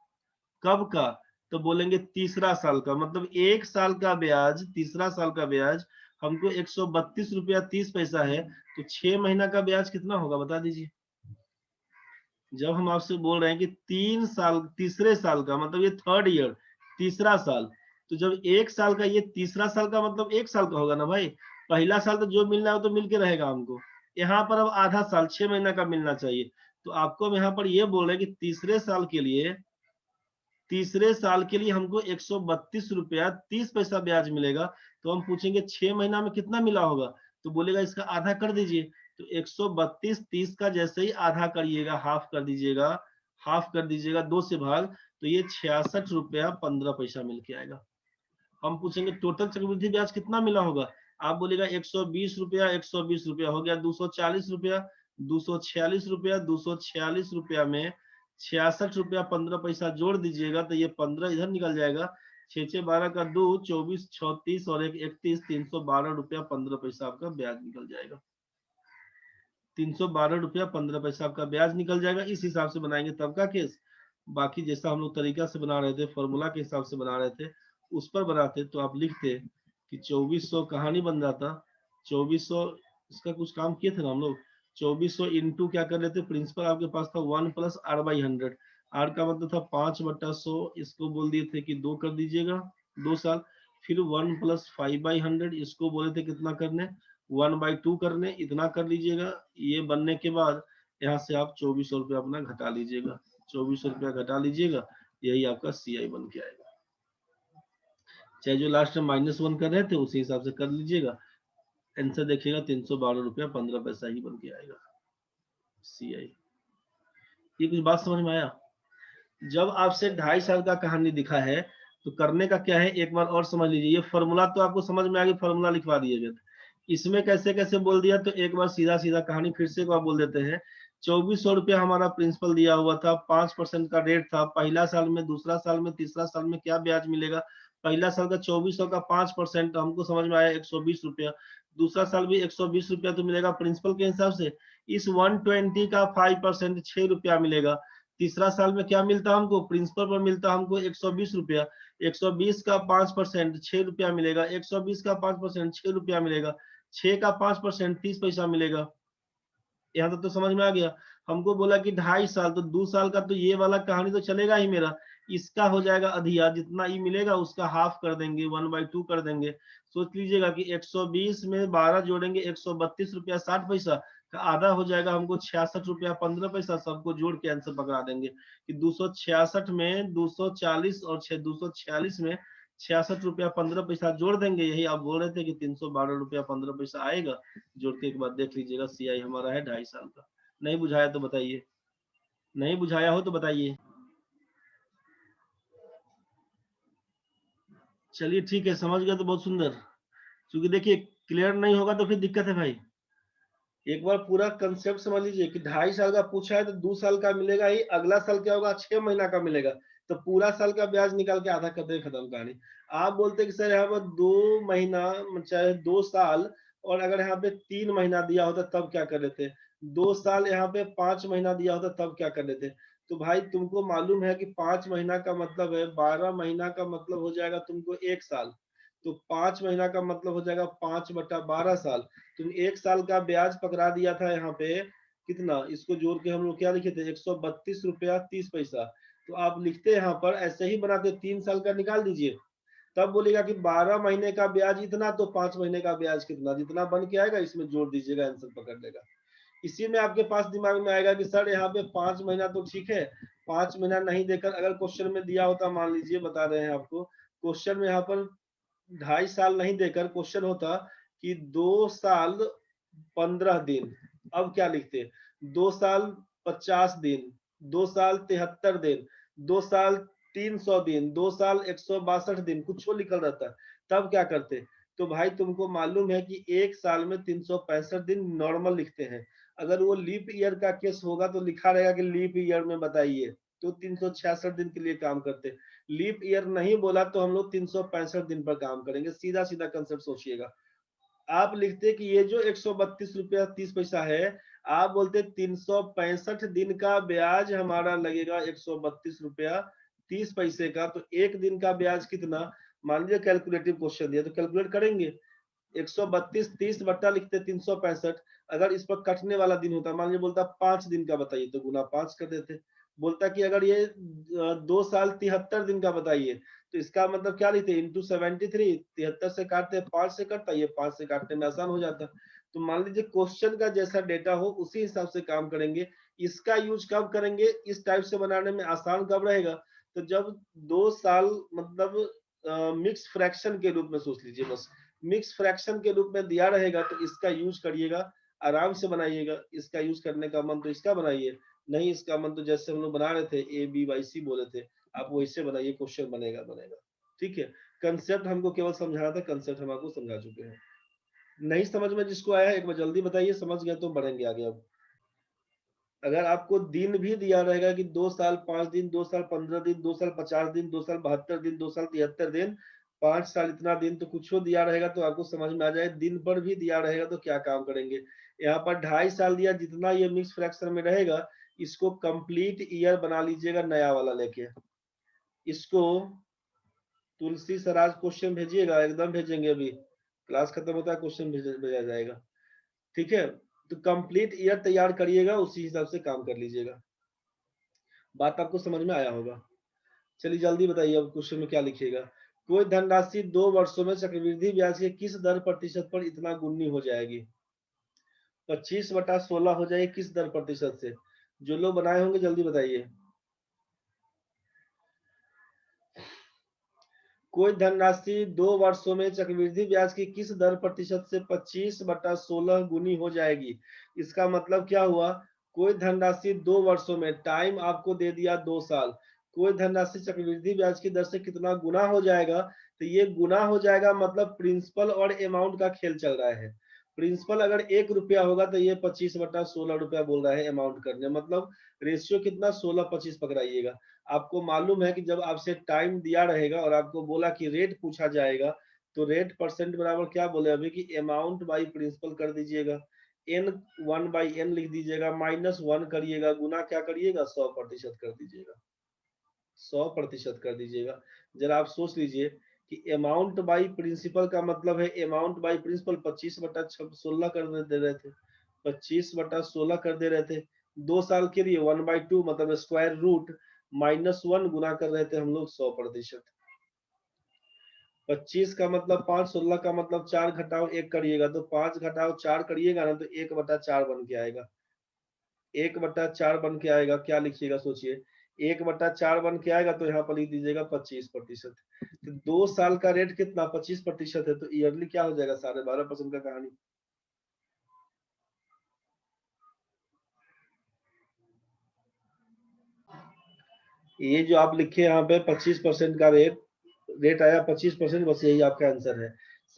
कब का? तो बोलेंगे तीसरा साल का, मतलब 1 साल का ब्याज, तीसरा साल का ब्याज हमको 132 रुपया 30 पैसा है। तो 6 महीना का ब्याज कितना होगा बता दीजिए। जब हम आपसे बोल रहे हैं कि 3 साल, तीसरे साल का मतलब ये थर्ड ईयर, तीसरा साल, तो जब 1 साल का ये तीसरा साल का मतलब 1 साल का होगा ना भाई। पहला साल तो जो मिलना है वो तो मिल के रहेगा हमको। यहाँ पर अब आधा साल 6 महीना का मिलना चाहिए। तो आपको हम यहाँ पर ये बोल रहे हैं कि तीसरे साल के लिए हमको 132 रुपया 30 पैसा ब्याज मिलेगा। तो हम पूछेंगे 6 महीना में कितना मिला होगा? तो बोलेगा इसका आधा कर दीजिए। तो 132 30 का जैसे ही आधा करिएगा, हाफ कर दीजिएगा, हाफ कर दीजिएगा 2 से भाग, तो ये 66 रुपया 15 पैसा मिल के आएगा। हम पूछेंगे टोटल चक्रवृद्धि ब्याज कितना मिला होगा? आप बोलेगा 120 रुपया, 120 रुपया हो गया 240 रुपया, 246 रुपया, 246 रुपया में 66 रुपया 15 पैसा जोड़ दीजिएगा तो ये 15 इधर निकल जाएगा। 6 6 12 का 2, 24 36 और 1 31, 312 रुपया 15 पैसा आपका ब्याज निकल जाएगा। 312 रुपया 15 पैसा आपका ब्याज निकल जाएगा। इस हिसाब से बनाएंगे तब का केस। बाकी जैसा हम लोग तरीका से बना रहे थे, फॉर्मूला के हिसाब से बना रहे थे, उस पर बनाते तो आप लिखते कि 2400 कहानी बन जाता। 2400 इसका कुछ काम किए थे ना हम लोग। 2400 इंटू क्या कर लेते, प्रिंसिपल आपके पास था 1 प्लस आर बाई 100। आर का मतलब था 5/100, इसको बोल दिए थे कि 2 कर दीजिएगा 2 साल। फिर 1 प्लस 5/100, इसको बोले थे कितना करने, 1/2 करने, इतना कर लीजिएगा। ये बनने के बाद यहाँ से आप 2400 रुपया अपना घटा लीजिएगा, 2400 रुपया घटा लीजिएगा, यही आपका CI बन के आएगा। चाहे जो लास्ट में -1 कर रहे थे उसी हिसाब से कर लीजिएगा। आंसर देखिएगा 312 रुपया 15 पैसा ही बन के आएगा CI। ये कुछ बात समझ में आया? जब आपसे 2.5 साल का कहानी दिखा है तो करने का क्या है, एक बार और समझ लीजिए। ये फॉर्मूला तो आपको समझ में आ गया, फॉर्मूला लिखवा दिए। इसमें कैसे कैसे बोल दिया, तो एक बार सीधा सीधा कहानी फिर से एक बार बोल देते हैं। 2400 रुपया हमारा प्रिंसिपल दिया हुआ था, 5% का रेट था। पहला साल में, दूसरा साल में, तीसरा साल में क्या ब्याज मिलेगा। पहला साल का 2400 का 5% हमको समझ में आया 120 रुपया। दूसरा साल भी 120 रुपया तो मिलेगा प्रिंसिपल के हिसाब से। इस 120 का 5% 6 रुपया मिलेगा। तीसरा साल में क्या मिलता हमको, प्रिंसिपल पर मिलता हमको 120 रुपया। 120 का 5% 6 रुपया मिलेगा। 120 का 5% 6 रुपया मिलेगा। 6 का 5% 30 पैसा मिलेगा। यहाँ तक तो समझ में आ गया। हमको बोला कि 2.5 साल, तो 2 साल का तो ये वाला कहानी तो चलेगा ही मेरा। इसका हो जाएगा अधिया, जितना ही मिलेगा उसका हाफ कर देंगे, 1/2 कर देंगे। सोच लीजिएगा कि 120 में 12 जोड़ेंगे, 132 रुपया 60 पैसा का आधा हो जाएगा हमको 66 रुपया 15 पैसा। सबको जोड़ के आंसर पकड़ा देंगे कि 266 में 240 और 246 में 66 रुपया 15 पैसा जोड़ देंगे। यही आप बोल रहे थे कि 312 रुपया 15 पैसा आएगा। जोड़ के एक बार देख लीजिएगा, CI हमारा है 2.5 साल का। नहीं बुझाया तो बताइए, नहीं बुझाया हो तो बताइए। चलिए ठीक है, समझ गया तो बहुत सुंदर। क्योंकि देखिए क्लियर नहीं होगा तो फिर दिक्कत है भाई। एक बार पूरा कंसेप्ट समझ लीजिए कि 2.5 साल का पूछा है तो 2 साल का मिलेगा ही। अगला साल क्या होगा, 6 महीना का मिलेगा। तो पूरा साल का ब्याज निकाल के आधा कर दे, खत्म कहानी। आप बोलते कि सर यहाँ पर 2 महीना चाहे 2 साल, और अगर यहाँ पे 3 महीना दिया होता तब क्या कर लेते। 2 साल यहाँ पे 5 महीना दिया होता तब क्या कर लेते। तो भाई तुमको मालूम है कि 5 महीना का मतलब है 12 महीना का मतलब हो जाएगा तुमको 1 साल। तो 5 महीना का मतलब हो जाएगा 5/12 साल। तुम 1 साल का ब्याज पकड़ा दिया था यहाँ पे कितना, इसको जोड़ के हम लोग क्या लिखे थे, 132 रुपया 30 पैसा। तो आप लिखते यहाँ पर ऐसे ही बनाते, 3 साल का निकाल दीजिए। तब बोलेगा कि 12 महीने का ब्याज इतना, तो 5 महीने का ब्याज कितना, जितना बन के आएगा इसमें जोड़ दीजिएगा, आंसर पकड़ लेगा। इसी में आपके पास दिमाग में आएगा कि सर यहाँ पे 5 महीना तो ठीक है, 5 महीना नहीं देकर अगर क्वेश्चन में दिया होता, मान लीजिए बता रहे हैं आपको, क्वेश्चन में यहाँ पर 2.5 साल नहीं देकर क्वेश्चन होता कि 2 साल 15 दिन। अब क्या लिखते, 2 साल 50 दिन, 2 साल 73 दिन, 2 साल 300 दिन, 2 साल 162 दिन, कुछ लिखल रहता। तब क्या करते, तो भाई तुमको मालूम है कि एक साल में 365 दिन नॉर्मल लिखते हैं। अगर वो लीप ईयर का केस होगा तो लिखा रहेगा कि लीप ईयर में बताइए, तो 366 दिन के लिए काम करते। लीप ईयर नहीं बोला तो हम लोग 365 दिन पर काम करेंगे। सीधा सीधा कंसेप्ट सोचिएगा। आप लिखते कि ये जो 132 रुपया 30 पैसा है, आप बोलते 365 दिन का ब्याज हमारा लगेगा 132 रुपया 30 पैसे का। तो एक दिन का ब्याज कितना, मान लीजिए कैलकुलेटिव क्वेश्चन दिया तो कैलकुलेट करेंगे। 132 30 बट्टा लिखते 365। अगर इस पर कटने वाला दिन होता, मान लीजिए बोलता 5 दिन का बताइए, तो गुना 5 कर देते। बोलता कि अगर ये 2 साल 73 दिन का बताइए, तो इसका मतलब क्या लिखते, इंटू 73। 73 से काटते 5 से कटता, ये 5 से काटने में आसान हो जाता। तो मान लीजिए क्वेश्चन का जैसा डेटा हो उसी हिसाब से काम करेंगे। इसका यूज कब करेंगे, इस टाइप से बनाने में आसान कब रहेगा, तो जब 2 साल मतलब मिक्स फ्रैक्शन के रूप में सोच लीजिए। बस मिक्स फ्रैक्शन के रूप में दिया रहेगा तो इसका यूज करिएगा, आराम से बनाइएगा। इसका यूज करने का मन तो इसका बनाइए, नहीं इसका मन तो जैसे हम लोग बना रहे थे ABYC बोले थे, आप वैसे बनाइए, क्वेश्चन बनेगा बनेगा। ठीक है, कंसेप्ट हमको केवल समझाना था, कंसेप्ट हम आपको समझा चुके हैं। नहीं समझ में जिसको आया एक बार जल्दी बताइए, समझ गया तो बढ़ेंगे आगे अब। अगर आपको दिन भी दिया रहेगा कि 2 साल 5 दिन, 2 साल 15 दिन, 2 साल 50 दिन, 2 साल 72 दिन, 2 साल 73 दिन, 5 साल इतना दिन, तो कुछ दिया रहेगा तो आपको समझ में आ जाए। दिन पर भी दिया रहेगा तो क्या काम करेंगे। यहाँ पर 2.5 साल दिया, जितना ये मिक्स फ्रैक्शन में रहेगा इसको कंप्लीट ईयर बना लीजिएगा नया वाला लेके। इसको तुलसी सराज क्वेश्चन भेजिएगा, एकदम भेजेंगे, अभी क्लास खत्म होता है क्वेश्चन भेजा जाएगा। ठीक है, तो कंप्लीट ईयर तैयार करिएगा, उसी हिसाब से काम कर लीजिएगा। बात आपको समझ में आया होगा। चलिए जल्दी बताइए अब क्वेश्चन में क्या लिखिएगा। कोई धनराशि 2 वर्षों में चक्रवृद्धि ब्याज के किस दर प्रतिशत पर इतना गुनी हो जाएगी। 25/16 हो जाएगी किस दर प्रतिशत से। जो लोग बनाए होंगे जल्दी बताइए। कोई धनराशि 2 वर्षों में चक्रवृद्धि ब्याज की किस दर प्रतिशत से 25/16 गुनी हो जाएगी। इसका मतलब क्या हुआ, कोई धनराशि 2 वर्षों में, टाइम आपको दे दिया 2 साल, कोई धनराशि चक्रवृद्धि ब्याज की दर से कितना गुना हो जाएगा। तो ये गुना हो जाएगा मतलब प्रिंसिपल और अमाउंट का खेल चल रहा है। प्रिंसिपल अगर 1 रुपया होगा तो ये 25/16 रुपया बोल रहा है अमाउंट करने, मतलब रेशियो कितना 16-25 पकड़ाइएगा। आपको मालूम है कि जब आपसे टाइम दिया रहेगा और आपको बोला कि रेट पूछा जाएगा, तो रेट परसेंट बराबर क्या बोले अभी कि अमाउंट बाई प्रिंसिपल कर दीजिएगा, एन 1/n लिख दीजिएगा, -1 करिएगा, गुना क्या करिएगा 100% कर दीजिएगा, 100% कर दीजिएगा। जरा आप सोच लीजिए कि अमाउंट बाई प्रिंसिपल का मतलब है अमाउंट बाई प्रिंसिपल 25/16 कर दे रहे थे, 25/16 कर दे रहे थे। 2 साल के लिए 1/2 मतलब स्क्वायर रूट -1 गुना कर रहे थे हम लोग 100%। 25 का मतलब 5, 16 का मतलब 4 घटाओ 1 करिएगा, तो 5 घटाओ 4 करिएगा ना तो 1/4 बन के आएगा। 1/4 बन के आएगा, क्या लिखिएगा सोचिए। 1/4 बन के आएगा तो यहाँ पर लिख दीजिएगा 25%। तो 2 साल का रेट कितना 25% है, तो ईयरली क्या हो जाएगा 12.5% का कहानी। ये जो आप लिखे यहाँ पे 25% का रेट आया 25%, बस यही आपका आंसर है।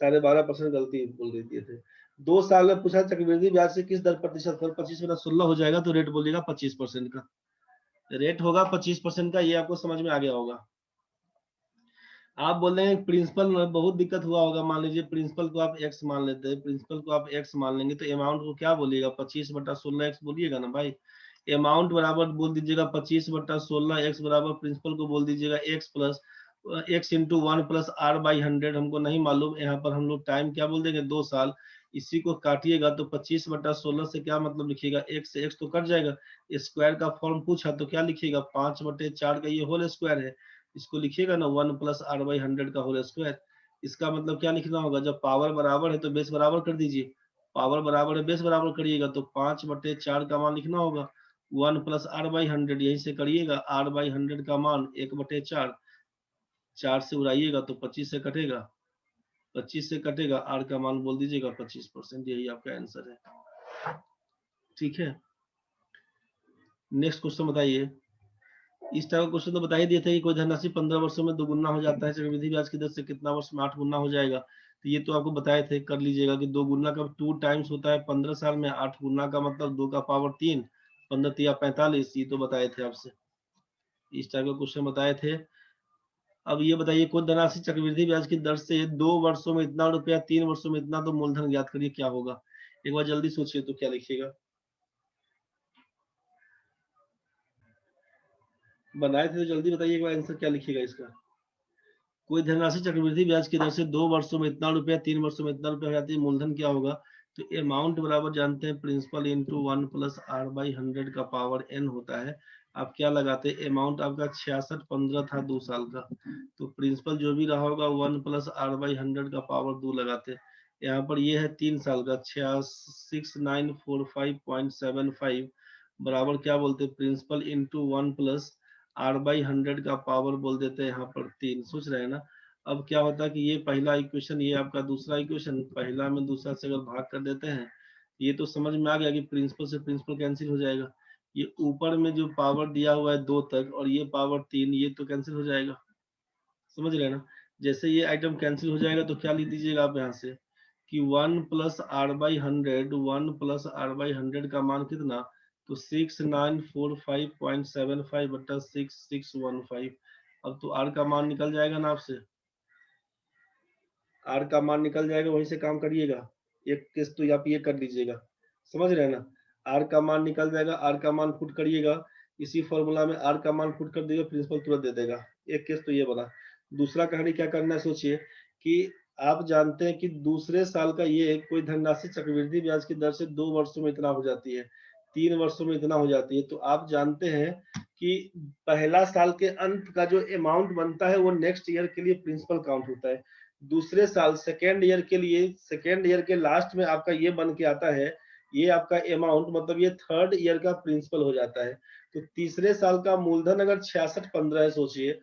12.5% गलती बोल दिए थे। 2 साल में पूछा चक्रवृद्धि ब्याज से किस दर प्रतिशत पर 25/16 हो जाएगा, तो रेट बोलिएगा 25% का। रेट होगा 25% का, ये आपको समझ में आ गया होगा। आप बोल रहे हैं प्रिंसिपल में बहुत दिक्कत हुआ होगा। मान लीजिए प्रिंसिपल को आप एक्स मान लेते हैं, प्रिंसिपल को आप एक्स मान लेंगे तो अमाउंट को क्या बोलिएगा 25/16 एक्स बोलिएगा ना भाई। अमाउंट बराबर बोल दीजिएगा 25/16 एक्स बराबर प्रिंसिपल को बोल दीजिएगा x plus x into 1 plus r/100। हमको नहीं मालूम, यहाँ पर हम लोग टाइम क्या बोल देंगे 2 साल। इसी को काटिएगा तो 25/16 से क्या मतलब लिखिएगा, एक्स से एक्स तो कट जाएगा। स्क्वायर का फॉर्म पूछा तो क्या लिखिएगा 5/4 का ये होल स्क्वायर है, इसको लिखिएगा ना 1 प्लस r/100 का होल स्क्वायर। इसका मतलब क्या लिखना होगा, जब पावर बराबर है तो बेस बराबर कर दीजिए, पावर बराबर है बेस बराबर करिएगा, तो 5/4 का मान लिखना होगा 1 प्लस r/100, यहीं से करिएगा r/100 का मान 1/4, 4 से उड़ाइएगा तो 25 से कटेगा, 25 से कटेगा, आर का मान बोल दीजिएगा 25%, यही आपका आंसर है। ठीक है, नेक्स्ट क्वेश्चन बताइए। इस टाइप का क्वेश्चन तो बता ही दिए थे कि कोई धनराशि 15 वर्षों में 2 गुना हो जाता है, चक्रवृद्धि ब्याज की दर से कितना वर्ष में 8 गुना हो जाएगा। तो ये तो आपको बताए थे, कर लीजिएगा कि 2 गुना का 2 टाइम्स होता है 15 साल में, 8 गुना का मतलब 2 का पावर 3, 15 तिया 45, ये तो बताए थे आपसे। इस टाइप का क्वेश्चन बताए थे। अब ये बताइए कोई धनराशि चक्रवृद्धि ब्याज की दर से 2 वर्षों में इतना रुपया, 3 वर्षों में इतना, तो मूलधन ज्ञात करिए क्या होगा। एक बार जल्दी सोचिए तो क्या लिखिएगा। बनाए थे तो जल्दी बताइए एक बार आंसर क्या लिखिएगा इसका। कोई धनराशि चक्रवृद्धि ब्याज की दर से 2 वर्षों में इतना रुपया, 3 वर्षों में इतना रुपया हो जाती है, मूलधन क्या होगा। तो अमाउंट बराबर जानते हैं प्रिंसिपल इंटू 1 प्लस r/100 का पावर n होता है। आप क्या लगाते हैं, अमाउंट आपका 6615 था 2 साल का, तो प्रिंसिपल जो भी रहा होगा 1 प्लस r/100 का पावर 2 लगाते। यहाँ पर ये है 3 साल का 6945.75 बराबर क्या बोलते हैं प्रिंसिपल इंटू 1 प्लस r/100 का पावर बोल देते हैं यहाँ पर 3। सोच रहे हैं ना। अब क्या होता है कि ये पहला इक्वेशन, ये आपका दूसरा इक्वेशन, पहला में दूसरा से अगर भाग कर देते हैं, ये तो समझ में आ गया कि प्रिंसिपल से प्रिंसिपल कैंसिल हो जाएगा। ये ऊपर में जो पावर दिया हुआ है 2 तक और ये पावर 3, ये तो कैंसिल हो जाएगा। समझ रहे हैं ना। जैसे ये आइटम कैंसिल हो जाएगा तो क्या लिख दीजिएगा आप यहाँ से कि 1 प्लस r/100, 1 प्लस r/100 का मान कितना, तो 6945.75 बटा 6615। अब तो आर का मान निकल जाएगा ना आपसे, आर का मान निकल जाएगा, वहीं से काम करिएगा। एक केस तो आप ये कर लीजिएगा, समझ रहे हैं ना। आर का मान निकल जाएगा, आर का मान पुट करिएगा, इसी फॉर्मूला में आर का मान पुट कर दीजिएगा, प्रिंसिपल तुरंत दे देगा। एक केस तो ये बना। दूसरा कहानी क्या करना है, सोचिए कि आप जानते हैं कि दूसरे साल का ये कोई धनराशि चक्रवृद्धि ब्याज की दर से 2 वर्षों में इतना हो जाती है, 3 वर्षों में इतना हो जाती है। तो आप जानते हैं कि पहला साल के अंत का जो अमाउंट बनता है वो नेक्स्ट ईयर के लिए प्रिंसिपल काउंट होता है। दूसरे साल सेकेंड ईयर के लिए, सेकेंड ईयर के लास्ट में आपका ये बन के आता है, ये आपका अमाउंट, मतलब ये थर्ड ईयर का प्रिंसिपल हो जाता है। तो तीसरे साल का मूलधन अगर 6615 है, सोचिए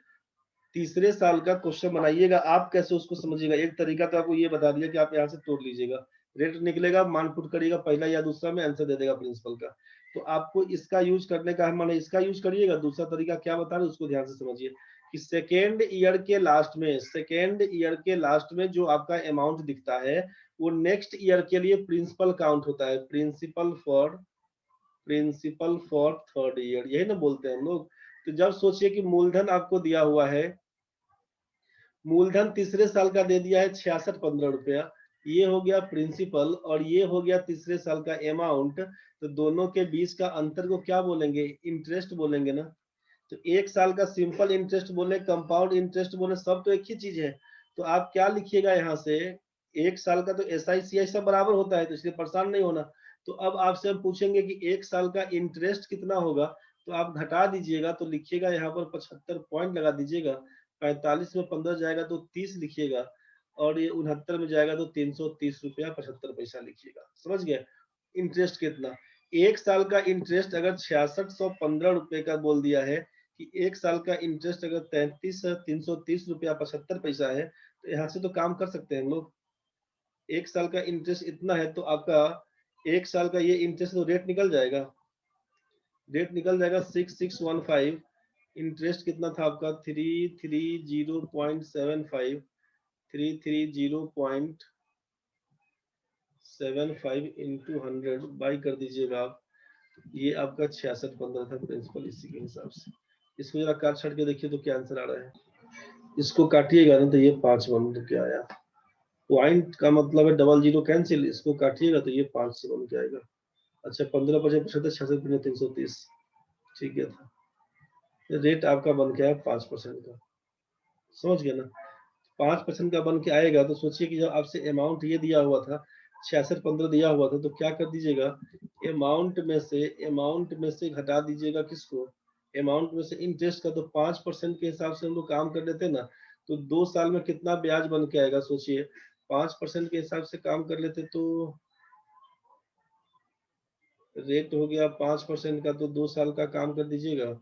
तीसरे साल का क्वेश्चन बनाइएगा आप, कैसे उसको समझिएगा। एक तरीका तो आपको ये बता दिया कि आप यहाँ से तोड़ लीजिएगा, रेट निकलेगा, मान पुट करिएगा पहला या दूसरा में, आंसर दे देगा प्रिंसिपल का। तो आपको इसका यूज करने का है, माने इसका यूज करिएगा। दूसरा तरीका क्या बता रहे उसको ध्यान से समझिए कि सेकेंड ईयर के लास्ट में, सेकेंड ईयर के लास्ट में जो आपका अमाउंट दिखता है वो नेक्स्ट ईयर के लिए प्रिंसिपल काउंट होता है, प्रिंसिपल फॉर थर्ड ईयर, यही ना बोलते हैं हम लोग। तो जब सोचिए कि मूलधन आपको दिया हुआ है, मूलधन तीसरे साल का दे दिया है 6615 रुपया, ये हो गया प्रिंसिपल और ये हो गया तीसरे साल का अमाउंट। तो दोनों के बीच का अंतर को क्या बोलेंगे, इंटरेस्ट बोलेंगे ना। तो एक साल का सिंपल इंटरेस्ट बोले, कंपाउंड इंटरेस्ट बोले, सब तो एक ही चीज है। तो आप क्या लिखिएगा यहाँ से, एक साल का तो SI CI सब बराबर होता है, तो इसलिए परेशान नहीं होना। तो अब आपसे हम पूछेंगे कि एक साल का इंटरेस्ट कितना होगा, तो आप घटा दीजिएगा, तो लिखिएगा यहाँ पर 75 पॉइंट लगा दीजिएगा। 45 में 15 जाएगा तो 30 लिखिएगा, और ये 69 में जाएगा तो 330 रुपया 75 पैसा लिखिएगा। समझ गए इंटरेस्ट कितना। एक साल का इंटरेस्ट अगर 6615 रुपए का बोल दिया है कि एक साल का इंटरेस्ट अगर 330 रुपया 75 पैसा है, तो यहाँ से तो काम कर सकते हैं हम लोग। एक साल का इंटरेस्ट इतना है तो आपका एक साल का ये इंटरेस्ट तो रेट निकल जाएगा, रेट निकल जाएगा 6615। इंटरेस्ट कितना था आपका 330.75, 330.75 इंटू 100 बाई कर दीजिएगा आप। ये आपका 6615 था प्रिंसिपल, इसी के हिसाब से। इसको जरा काट छाट के देखिए तो क्या आंसर आ रहा है। इसको काटिएगा ना तो ये 5 बन के आया। पॉइंट का मतलब है डबल जीरो कैंसिल, इसको काटिएगा तो ये 5 से बन के आएगा। अच्छा 15 पचे 75 66 330, ठीक है था। रेट आपका बन के आया 5% का, समझ गए ना। 5% का बन के आएगा तो सोचिए कि जब आपसे अमाउंट ये दिया हुआ था 6615 दिया हुआ था, तो क्या कर दीजिएगा, अमाउंट में से घटा दीजिएगा किसको, अमाउंट में से इंटरेस्ट का। तो 5% के हिसाब से हम लोग काम कर लेते ना, तो 2 साल में कितना ब्याज बन के आएगा सोचिए। 5% के हिसाब से काम कर लेते तो रेट हो गया 5% का, तो 2 साल का काम कर दीजिएगा।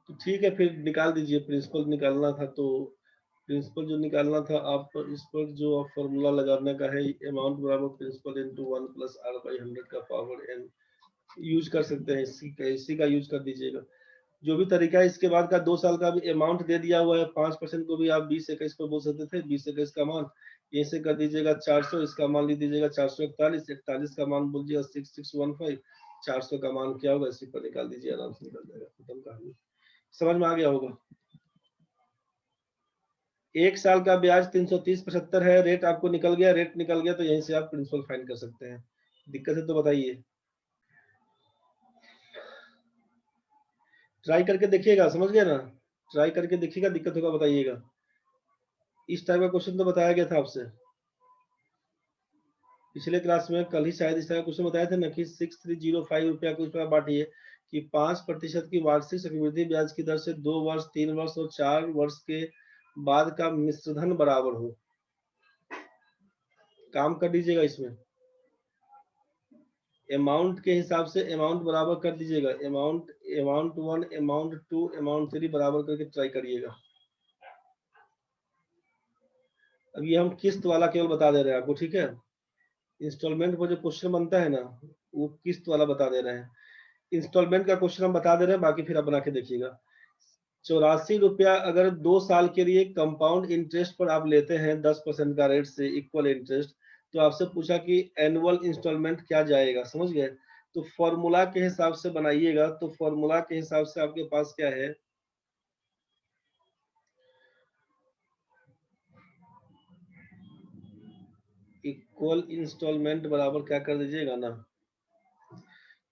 तो ठीक है, फिर निकाल दीजिए। प्रिंसिपल निकालना था तो प्रिंसिपल जो निकालना था, आप इस पर जो आप फॉर्मूला लगाने का है, अमाउंट बराबर principal into 1 plus R by 100 का पावर n यूज कर सकते हैं। इसी का यूज कर दीजिएगा। जो भी तरीका है, इसके बाद का 2 साल का भी अमाउंट दे दिया हुआ है। 5% को भी आप 2021 पर बोल सकते थे, 2021 का मान ये से कर दीजिएगा 400, इसका मान लिख दीजिएगा 441, 41 का मान बोल दिया 6615, 400 का मान क्या होगा इसी पर निकाल दीजिए, आराम से निकल जाएगा, खत्म कहानी। समझ में आ गया होगा। एक साल का ब्याज 330.75 है, रेट आपको निकल गया, रेट निकल गया तो यहीं से आप प्रिंसिपल फाइंड कर सकते हैं। दिक्कत है तो बताइए, ट्राई करके देखिएगा, समझ गए ना। ट्राई करके देखिएगा, दिक्कत होगा बताइएगा। इस टाइप का क्वेश्चन तो बताया गया था आपसे पिछले क्लास में, कल ही शायद इस तरह क्वेश्चन बताया था ना कि 6305 रुपया को इस प्रकार बांटिए कि 5% की वार्षिक चक्रवृद्धि ब्याज की दर से 2 वर्ष, 3 वर्ष और 4 वर्ष के बाद का मिश्रधन बराबर हो। काम कर दीजिएगा इसमें, अमाउंट के हिसाब से अमाउंट बराबर कर दीजिएगा। अमाउंट 1, अमाउंट 2, अमाउंट 3 बराबर करके ट्राई करिएगा। अब ये हम किस्त वाला केवल बता दे रहे हैं आपको, ठीक है। इंस्टॉलमेंट पर जो क्वेश्चन बनता है ना, वो किस्त वाला बता दे रहे हैं। इंस्टॉलमेंट का क्वेश्चन हम बता दे रहे हैं, बाकी फिर आप बना के देखिएगा। ₹84 अगर 2 साल के लिए कंपाउंड इंटरेस्ट पर आप लेते हैं 10% का रेट से इक्वल इंटरेस्ट, तो आपसे पूछा कि एनुअल इंस्टॉलमेंट क्या जाएगा, समझ गए? तो फॉर्मूला के हिसाब से बनाइएगा, तो फॉर्मूला के हिसाब से आपके पास क्या है, इक्वल इंस्टॉलमेंट बराबर क्या कर दीजिएगा ना,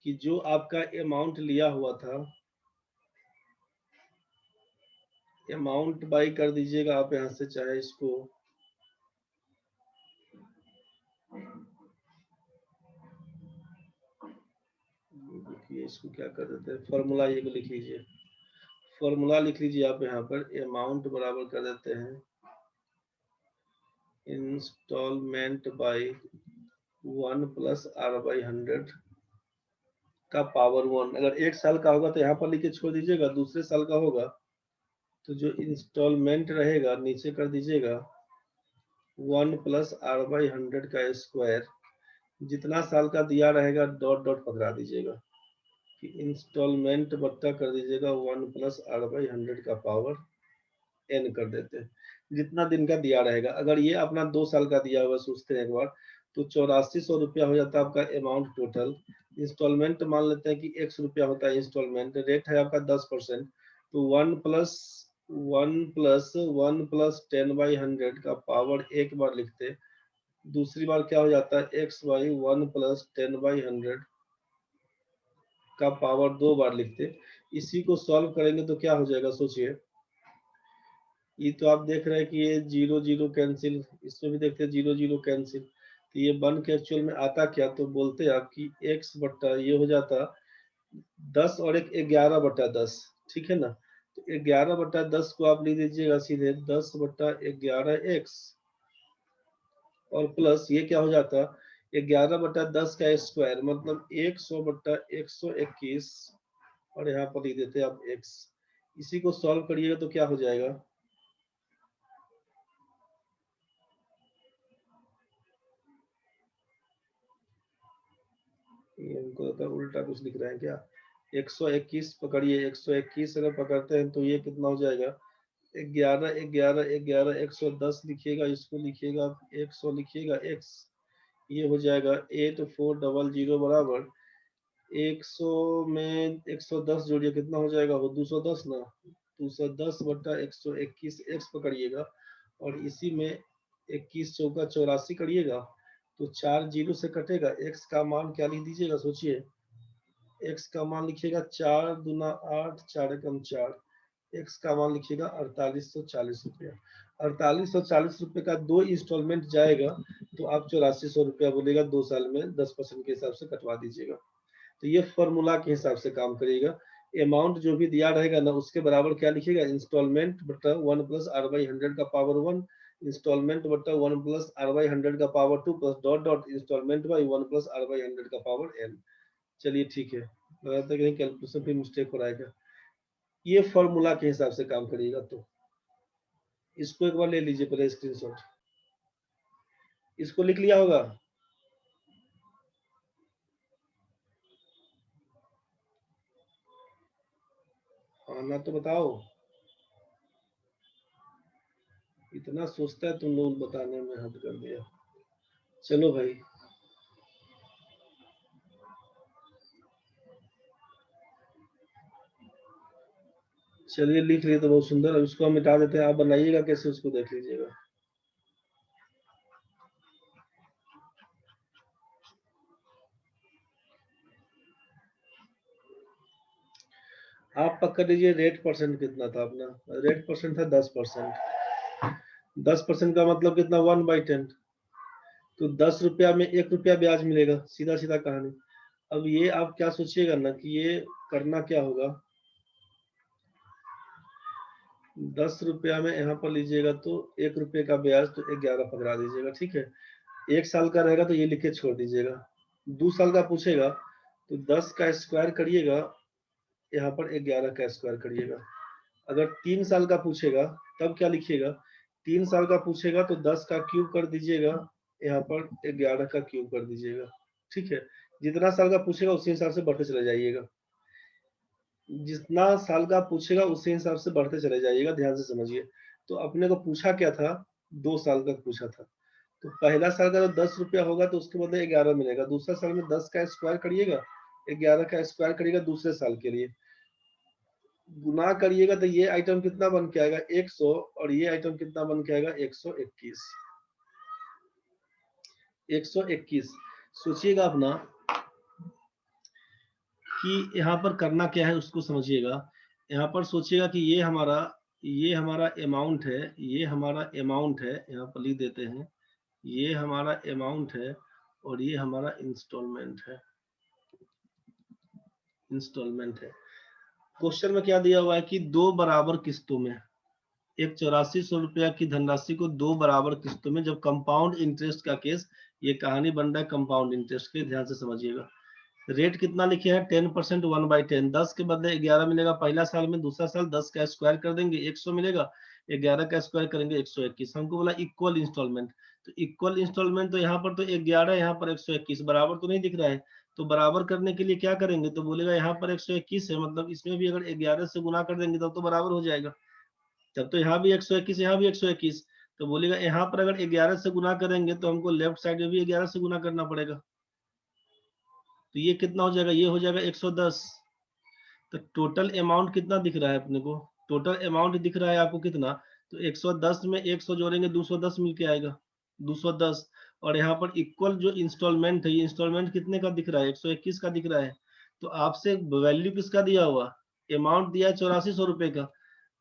कि जो आपका अमाउंट लिया हुआ था, अमाउंट बाई कर दीजिएगा आप यहाँ से, चाहे इसको देखिए, इसको क्या कर देते हैं, फॉर्मूला ये लिख लीजिए, फॉर्मूला लिख लीजिए आप यहाँ पर, अमाउंट बराबर कर देते हैं इंस्टॉलमेंट बाई 1 + R/100 का पावर 1। अगर 1 साल का होगा तो यहाँ पर लिख के छोड़ दीजिएगा, दूसरे साल का होगा तो जो इंस्टॉलमेंट रहेगा नीचे कर दीजिएगा 1 + R/100 का स्क्वायर, जितना साल का दिया रहेगा डॉट डॉट पकड़ा दीजिएगा कि इंस्टॉलमेंट बट्टा कर दीजिएगा 1 + R/100 का पावर n कर देते हैं, जितना दिन का दिया रहेगा। अगर ये अपना 2 साल का दिया हुआ सोचते हैं एक बार, तो 8400 रुपया हो जाता है आपका अमाउंट टोटल। इंस्टॉलमेंट मान लेते हैं कि ₹100 होता है इंस्टॉलमेंट, रेट है आपका 10%, तो 1 + 10/100 का पावर एक बार लिखते, दूसरी बार क्या हो जाता है x/1 + 10/100 का पावर 2 बार लिखते। इसी को सॉल्व करेंगे तो क्या हो जाएगा सोचिए, ये तो आप देख रहे हैं कि ये 0 0 कैंसिल, इसमें भी देखते हैं 0 0 कैंसिल, तो ये बन के एक्चुअल में आता क्या, तो बोलते आप कि x बट्टा ये हो जाता 10 और एक 11/10, ठीक है ना। तो 11/10 को आप लिख दीजिएगा सीधे 10/11x, और प्लस ये क्या हो जाता 11/10 का स्क्वायर, मतलब 100/121, और यहाँ पर लिख देते हैं आप x। इसी को सॉल्व करिएगा तो क्या हो जाएगा, ये हमको लगता है उल्टा कुछ लिख रहे हैं क्या, 121 पकड़िए, 121 अगर पकड़ते हैं तो ये कितना हो जाएगा, 11 11 11 110 लिखिएगा, इसको लिखिएगा 100 लिखिएगा x, ये हो जाएगा 8400 बराबर 100 में 110 जोड़िए, कितना हो जाएगा वो 210 ना, 210/121 x पकड़िएगा, और इसी में 21 चौका 84 करिएगा, तो 4 जीरो से कटेगा, x का मान क्या लिख दीजिएगा सोचिए, x का मान लिखिएगा 4 दूना 8, 4 एकम 4, x का मान लिखिएगा 4840 रुपया। 4840 रुपये का 2 इंस्टॉलमेंट जाएगा, तो आप 8400 रुपया बोलेगा 2 साल में 10% के हिसाब से कटवा दीजिएगा। तो ये फॉर्मूला के हिसाब से काम करिएगा, अमाउंट जो भी दिया रहेगा ना उसके बराबर क्या लिखिएगा, इंस्टॉलमेंट बटा 1 + R/100 का पावर 1, इंस्टॉलमेंट बटा 1 + R/100 का power 2, plus dot dot instalment by 1 + R/100 का पावर n। चलिए ठीक है, लगा था कहीं कैलकुलेशन पे मिस्टेक हो रहा है क्या। ये फॉर्मूला के हिसाब से काम करिएगा, तो इसको एक बार ले लीजिए पहले स्क्रीनशॉट, इसको लिख लिया होगा। हाँ ना, तो बताओ, इतना सोचता है तुम लोग, बताने में हद कर दिया। चलो भाई, चलिए लिख लिए तो बहुत सुंदर, अब इसको हम मिटा देते हैं, आप बनाइएगा कैसे उसको देख लीजिएगा। आप पकड़ लीजिए रेट परसेंट कितना था अपना, रेट परसेंट था 10%। 10% का मतलब कितना, 1/10, तो 10 रुपया में 1 रुपया ब्याज मिलेगा, सीधा सीधा कहानी। अब ये आप क्या सोचिएगा ना कि ये करना क्या होगा, 10 रुपया में यहाँ पर लीजिएगा तो 1 रुपये का ब्याज, तो 11 पकड़ा दीजिएगा, ठीक है। 1 साल का रहेगा तो ये लिख के छोड़ दीजिएगा, 2 साल का पूछेगा तो 10 का स्क्वायर करिएगा, यहाँ पर 11 का स्क्वायर करिएगा। अगर 3 साल का पूछेगा तब क्या लिखिएगा, 3 साल का पूछेगा तो 10 का क्यूब कर दीजिएगा, यहाँ पर 11 का क्यूब कर दीजिएगा, ठीक है। जितना साल का पूछेगा उसी हिसाब से बढ़ते चले जाइएगा। जितना साल का पूछेगा उसी हिसाब से बढ़ते चले जाइएगा, ध्यान से समझिए। तो अपने को पूछा क्या था, 2 साल का पूछा था। तो पहला साल का जब 10 रुपया होगा तो उसके बदले 11 मिलेगा। दूसरा साल में 10 का स्क्वायर करिएगा, 11 का स्क्वायर करिएगा दूसरे साल के लिए, गुना करिएगा तो ये आइटम कितना बन के आएगा 100, और ये आइटम कितना बन के आएगा 121। 121 सोचिएगा अपना कि यहाँ पर करना क्या है उसको समझिएगा। यहाँ पर सोचिएगा कि ये हमारा अमाउंट है, ये हमारा अमाउंट है, यहाँ पर लिख देते हैं, ये हमारा अमाउंट है और ये हमारा इंस्टॉलमेंट है। इंस्टॉलमेंट है। क्वेश्चन में क्या दिया हुआ है कि 2 बराबर किस्तों में, एक 8400 रुपया की धनराशि को 2 बराबर किस्तों में, जब कंपाउंड इंटरेस्ट का केस, ये कहानी बन रहा है कंपाउंड इंटरेस्ट के, ध्यान से समझिएगा। रेट कितना लिखे हैं 10%, 1/10, 10 के बदले 11 मिलेगा पहला साल में, दूसरा साल 10 का स्क्वायर कर देंगे 100 मिलेगा, 11 का स्क्वायर करेंगे 121। हमको बोला इक्वल इंस्टॉलमेंट, तो इक्वल इंस्टॉलमेंट तो यहाँ पर तो 11, यहाँ पर 121 बराबर तो नहीं दिख रहा है। तो बराबर करने के लिए क्या करेंगे, तो बोलेगा यहाँ पर 121 है, मतलब इसमें भी अगर 11 से गुना कर देंगे तब तो बराबर हो जाएगा। तब तो यहाँ भी 121, यहाँ भी 121। तो बोलेगा यहाँ पर अगर 11 से गुना करेंगे तो हमको लेफ्ट साइड में भी 11 से गुना करना पड़ेगा। तो ये कितना हो जाएगा, ये हो जाएगा 110। तो टोटल अमाउंट कितना दिख रहा है अपने को, टोटल अमाउंट दिख रहा है आपको कितना, तो 110 में 100 जोड़ेंगे 210 मिलके आएगा, 210। और यहाँ पर इक्वल जो इंस्टॉलमेंट है, ये इंस्टॉलमेंट कितने का दिख रहा है, 121 का दिख रहा है। तो आपसे वैल्यू किसका दिया हुआ, अमाउंट दिया है 8400 रुपए का।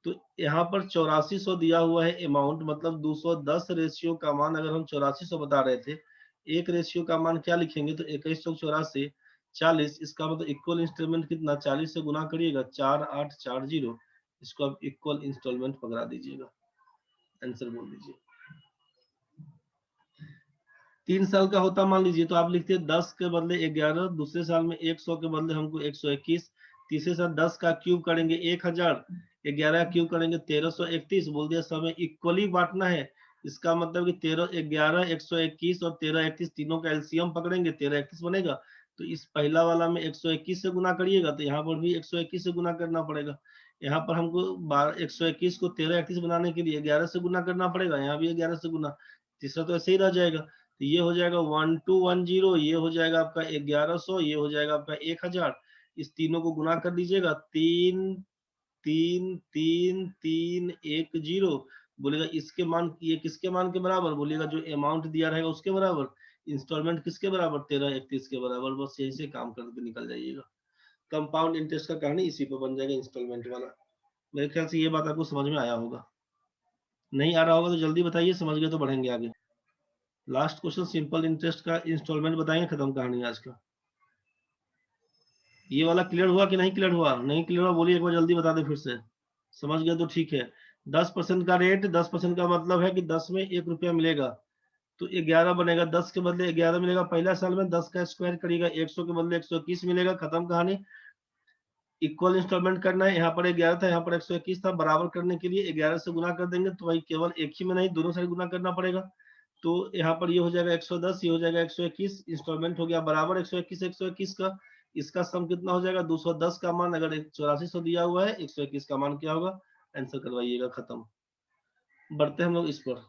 तो यहाँ पर 8400 दिया हुआ है अमाउंट, मतलब 210 रेशियो का मान, अगर हम 8400 बता रहे थे, एक रेशियो का मान क्या लिखेंगे, तो 21 चौक 84 40, इसका मतलब इक्वल इंस्टॉलमेंट कितना, 40 से गुना करिएगा 4840, इसको आप इक्वल इंस्टॉलमेंट पकड़ा दीजिएगा, आंसर बोल दीजिए। 3 साल का होता मान लीजिए तो आप लिखते 10 के बदले 11, दूसरे साल में 100 के बदले हमको 121, तीसरे साल 10 का क्यूब करेंगे 1000, 11 क्यूब करेंगे 1331, बोल दिया समय इक्वली बांटना है। इसका मतलब कि 13 11 121 और 1331 तीनों का एलसीएम पकड़ेंगे 1331 बनेगा। तो इस पहला वाला में 121 से गुना करिएगा तो यहाँ पर भी 121 से गुना करना पड़ेगा। यहाँ पर हमको 121 को 1331 बनाने के लिए 11 से गुना करना पड़ेगा, यहाँ भी 11 से गुना, तीसरा तो ऐसे ही रह जाएगा। तो ये हो जाएगा 1210, ये हो जाएगा आपका 1100, ये हो जाएगा आपका 1000। इस तीनों को गुना कर दीजिएगा, 3 3 3 3 1 0, बोलेगा इसके मान, ये किसके मान के बराबर, बोलेगा जो अमाउंट दिया रहेगा उसके बराबर, इंस्टॉलमेंट किसके बराबर 1331 के बराबर। बस यही से काम करके निकल जाइएगा। कंपाउंड इंटरेस्ट का कहानी इसी पे बन जाएगा, इंस्टॉलमेंट वाला। मेरे ख्याल से ये बात आपको समझ में आया होगा, नहीं आ रहा होगा तो जल्दी बताइए, समझ गए तो बढ़ेंगे आगे। लास्ट क्वेश्चन, सिंपल इंटरेस्ट का इंस्टॉलमेंट बताएंगे, खत्म कहानी आज का। ये वाला क्लियर हुआ कि नहीं क्लियर हुआ, नहीं क्लियर हुआ बोलिए एक बार जल्दी बता दे फिर से, समझ गया तो ठीक है। 10% का रेट, 10% का मतलब है कि 10 में 1 रुपया मिलेगा, तो 11 बनेगा, 10 के बदले 11 मिलेगा पहला साल में, 10 का स्क्वायर करिएगा 100 के बदले 121 मिलेगा, खत्म कहानी। इक्वल इंस्टॉलमेंट करना है, यहाँ पर 11 था, यहाँ पर 121 था, बराबर करने के लिए 11 से गुना कर देंगे, तो भाई केवल एक ही में नहीं दोनों साइड गुना करना पड़ेगा। तो यहाँ पर ये हो जाएगा 110, ये हो जाएगा 121, इंस्टॉलमेंट हो गया बराबर 121 का। इसका सम कितना हो जाएगा 210 का मान, अगर 8400 दिया हुआ है 121 का मान क्या होगा, आंसर करवाइएगा, खत्म। बढ़ते हम लोग इस पर।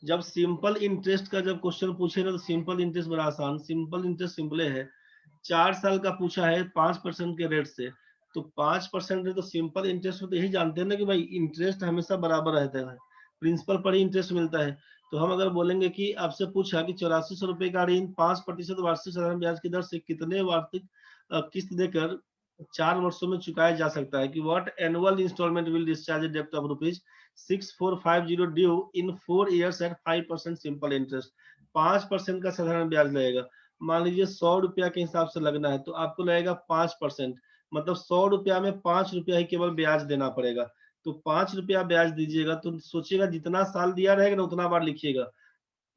जब सिंपल इंटरेस्ट का जब क्वेश्चन पूछे ना तो सिंपल इंटरेस्ट बड़ा आसान, सिंपल इंटरेस्ट सिंपल है। 4 साल का पूछा है 5% के रेट से, तो 5% है तो सिंपल इंटरेस्ट तो यही जानते हैं ना कि भाई इंटरेस्ट हमेशा बराबर रहता है, प्रिंसिपल पर ही इंटरेस्ट मिलता है। तो हम अगर बोलेंगे कि आपसे पूछा कि 8400 रुपए का ऋण 5% वार्षिक साधारण ब्याज की दर से कितने वार्षिक किस्त देकर 4 वर्षों में चुकाया जा सकता है, कि what annual instalment will discharge डेब्ट of ₹6450 due in 4 years at 5% simple interest. 5% का साधारण ब्याज लगेगा। मान लीजिए 100 रुपया के हिसाब से लगना है तो आपको लगेगा 5%, मतलब 100 रुपया में 5 रुपया ही केवल ब्याज देना पड़ेगा। तो 5 रुपया ब्याज दीजिएगा, तो सोचिएगा जितना साल दिया रहेगा ना उतना बार लिखिएगा।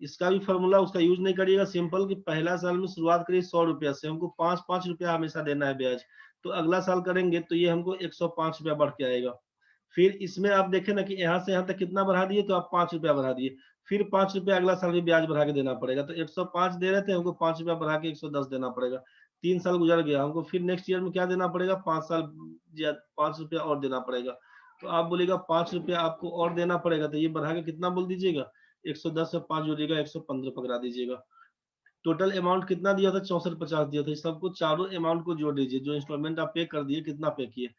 इसका भी फॉर्मूला उसका यूज नहीं करिएगा, सिंपल कि पहला साल में शुरुआत करिए 100 रुपया से, हमको 5-5 रुपया हमेशा देना है ब्याज। तो अगला साल करेंगे तो ये हमको 105 रुपया बढ़ के आएगा। फिर इसमें आप देखें ना कि यहाँ से यहाँ तक कितना बढ़ा दिए, तो आप 5 रुपया बढ़ा दिए, फिर 5 रुपया अगला साल भी ब्याज बढ़ा के देना पड़ेगा। तो 105 दे रहे थे, हमको 5 रुपया बढ़ा के 110 देना पड़ेगा। 3 साल गुजर गया, हमको फिर नेक्स्ट ईयर में क्या देना पड़ेगा, 5 रुपया और देना पड़ेगा। तो आप बोलेगा 5 रुपया आपको और देना पड़ेगा, तो ये बढ़ा के कितना बोल दीजिएगा, 110 से 5 जोड़िएगा, 115 पकड़ा दीजिएगा। टोटल अमाउंट कितना दिया था, 6450 दिया था। इस सबको चारों अमाउंट को जोड़ दीजिए, जो इंस्टॉलमेंट आप पे कर दिए कितना पे किए।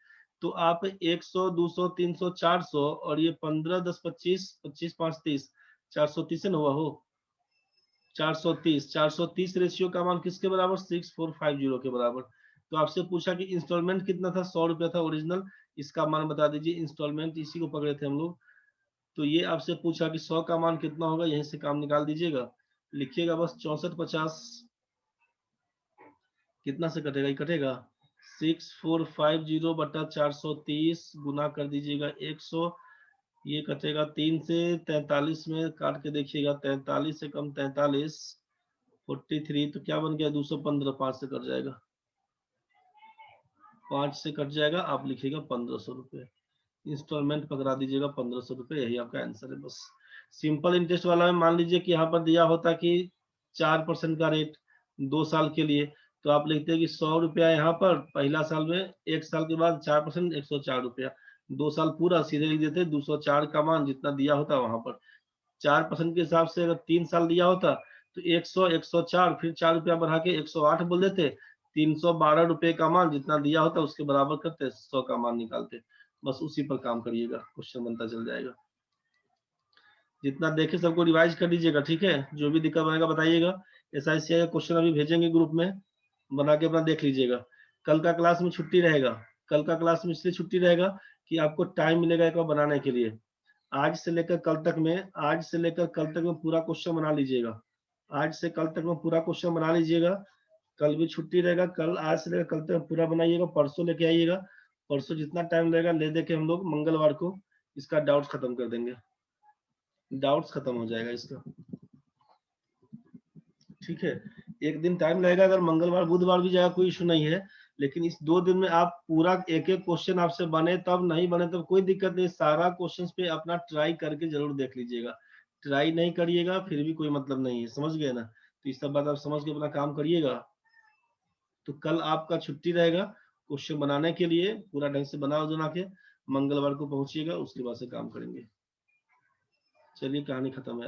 तो आप 100, 200, 300, 400 और ये 15, 10, 25, 25, 5, 30, 430 हुआ हो, 430, 430 रेशियो का मान किसके बराबर, 6450 के बराबर। तो आपसे पूछा कि इंस्टॉलमेंट कितना था, 100 रुपया था ओरिजिनल, इसका मान बता दीजिए। इंस्टॉलमेंट इसी को पकड़े थे हम लोग। तो ये आपसे पूछा कि 100 का मान कितना होगा, यहीं से काम निकाल दीजिएगा, लिखिएगा बस 6450 कितना से कटेगा, ये कटेगा 6450 बटा 430 गुना कर दीजिएगा 100, ये कटेगा 3 से 43 में काट के देखिएगा, 43 से कम 43, 43, तो क्या बन गया 215, 5 से कट जाएगा, 5 से कट जाएगा, आप लिखिएगा 1500 रुपये। इंस्टॉलमेंट पकड़ा दीजिएगा 1500 रुपये, यही आपका आंसर है। बस सिंपल इंटरेस्ट वाला में मान लीजिए कि यहाँ पर दिया होता कि 4% का रेट 2 साल के लिए, तो आप लिखते हैं कि 100 रुपया यहाँ पर पहला साल में, 1 साल के बाद 4%, 104 रुपया, 2 साल पूरा सीधे लिख देते 204 का मान जितना दिया होता वहां पर। 4% के हिसाब से अगर 3 साल दिया होता तो 100, 104, फिर 4 रुपया बढ़ा के 108 बोल देते, 312 रुपए का मान जितना दिया होता उसके बराबर करते, 100 का मान निकालते। बस उसी पर काम करिएगा, क्वेश्चन बनता चल जाएगा। जितना देखे सबको रिवाइज कर लीजिएगा, ठीक है। जो भी दिक्कत बनेगा बताइएगा। SICI का क्वेश्चन अभी भेजेंगे ग्रुप में, बना के अपना देख लीजिएगा। कल का क्लास में छुट्टी रहेगा, कल का क्लास में इसलिए छुट्टी रहेगा कि आपको टाइम मिलेगा एक बार बनाने के लिए। आज से लेकर कल तक में, आज से लेकर कल तक में पूरा क्वेश्चन बना लीजिएगा, आज से कल तक में पूरा क्वेश्चन बना लीजिएगा। कल भी छुट्टी रहेगा, कल आज से लेकर कल तक पूरा बनाइएगा, परसों लेके आइएगा। परसों जितना टाइम लगेगा ले दे के हम लोग मंगलवार को इसका डाउट्स खत्म कर देंगे, डाउट्स खत्म हो जाएगा इसका, ठीक है। एक दिन टाइम लगेगा, अगर मंगलवार बुधवार भी जाएगा कोई इशू नहीं है, लेकिन इस 2 दिन में आप पूरा एक एक क्वेश्चन आपसे बने तब, नहीं बने तब कोई दिक्कत नहीं, सारा क्वेश्चंस पे अपना ट्राई करके जरूर देख लीजिएगा। ट्राई नहीं करिएगा फिर भी कोई मतलब नहीं है, समझ गए ना। तो इस सब बात आप समझ के अपना काम करिएगा। तो कल आपका छुट्टी रहेगा क्वेश्चन बनाने के लिए, पूरा ढंग से बना के मंगलवार को पहुंचिएगा, उसके बाद से काम करेंगे। चलिए कहानी खत्म है।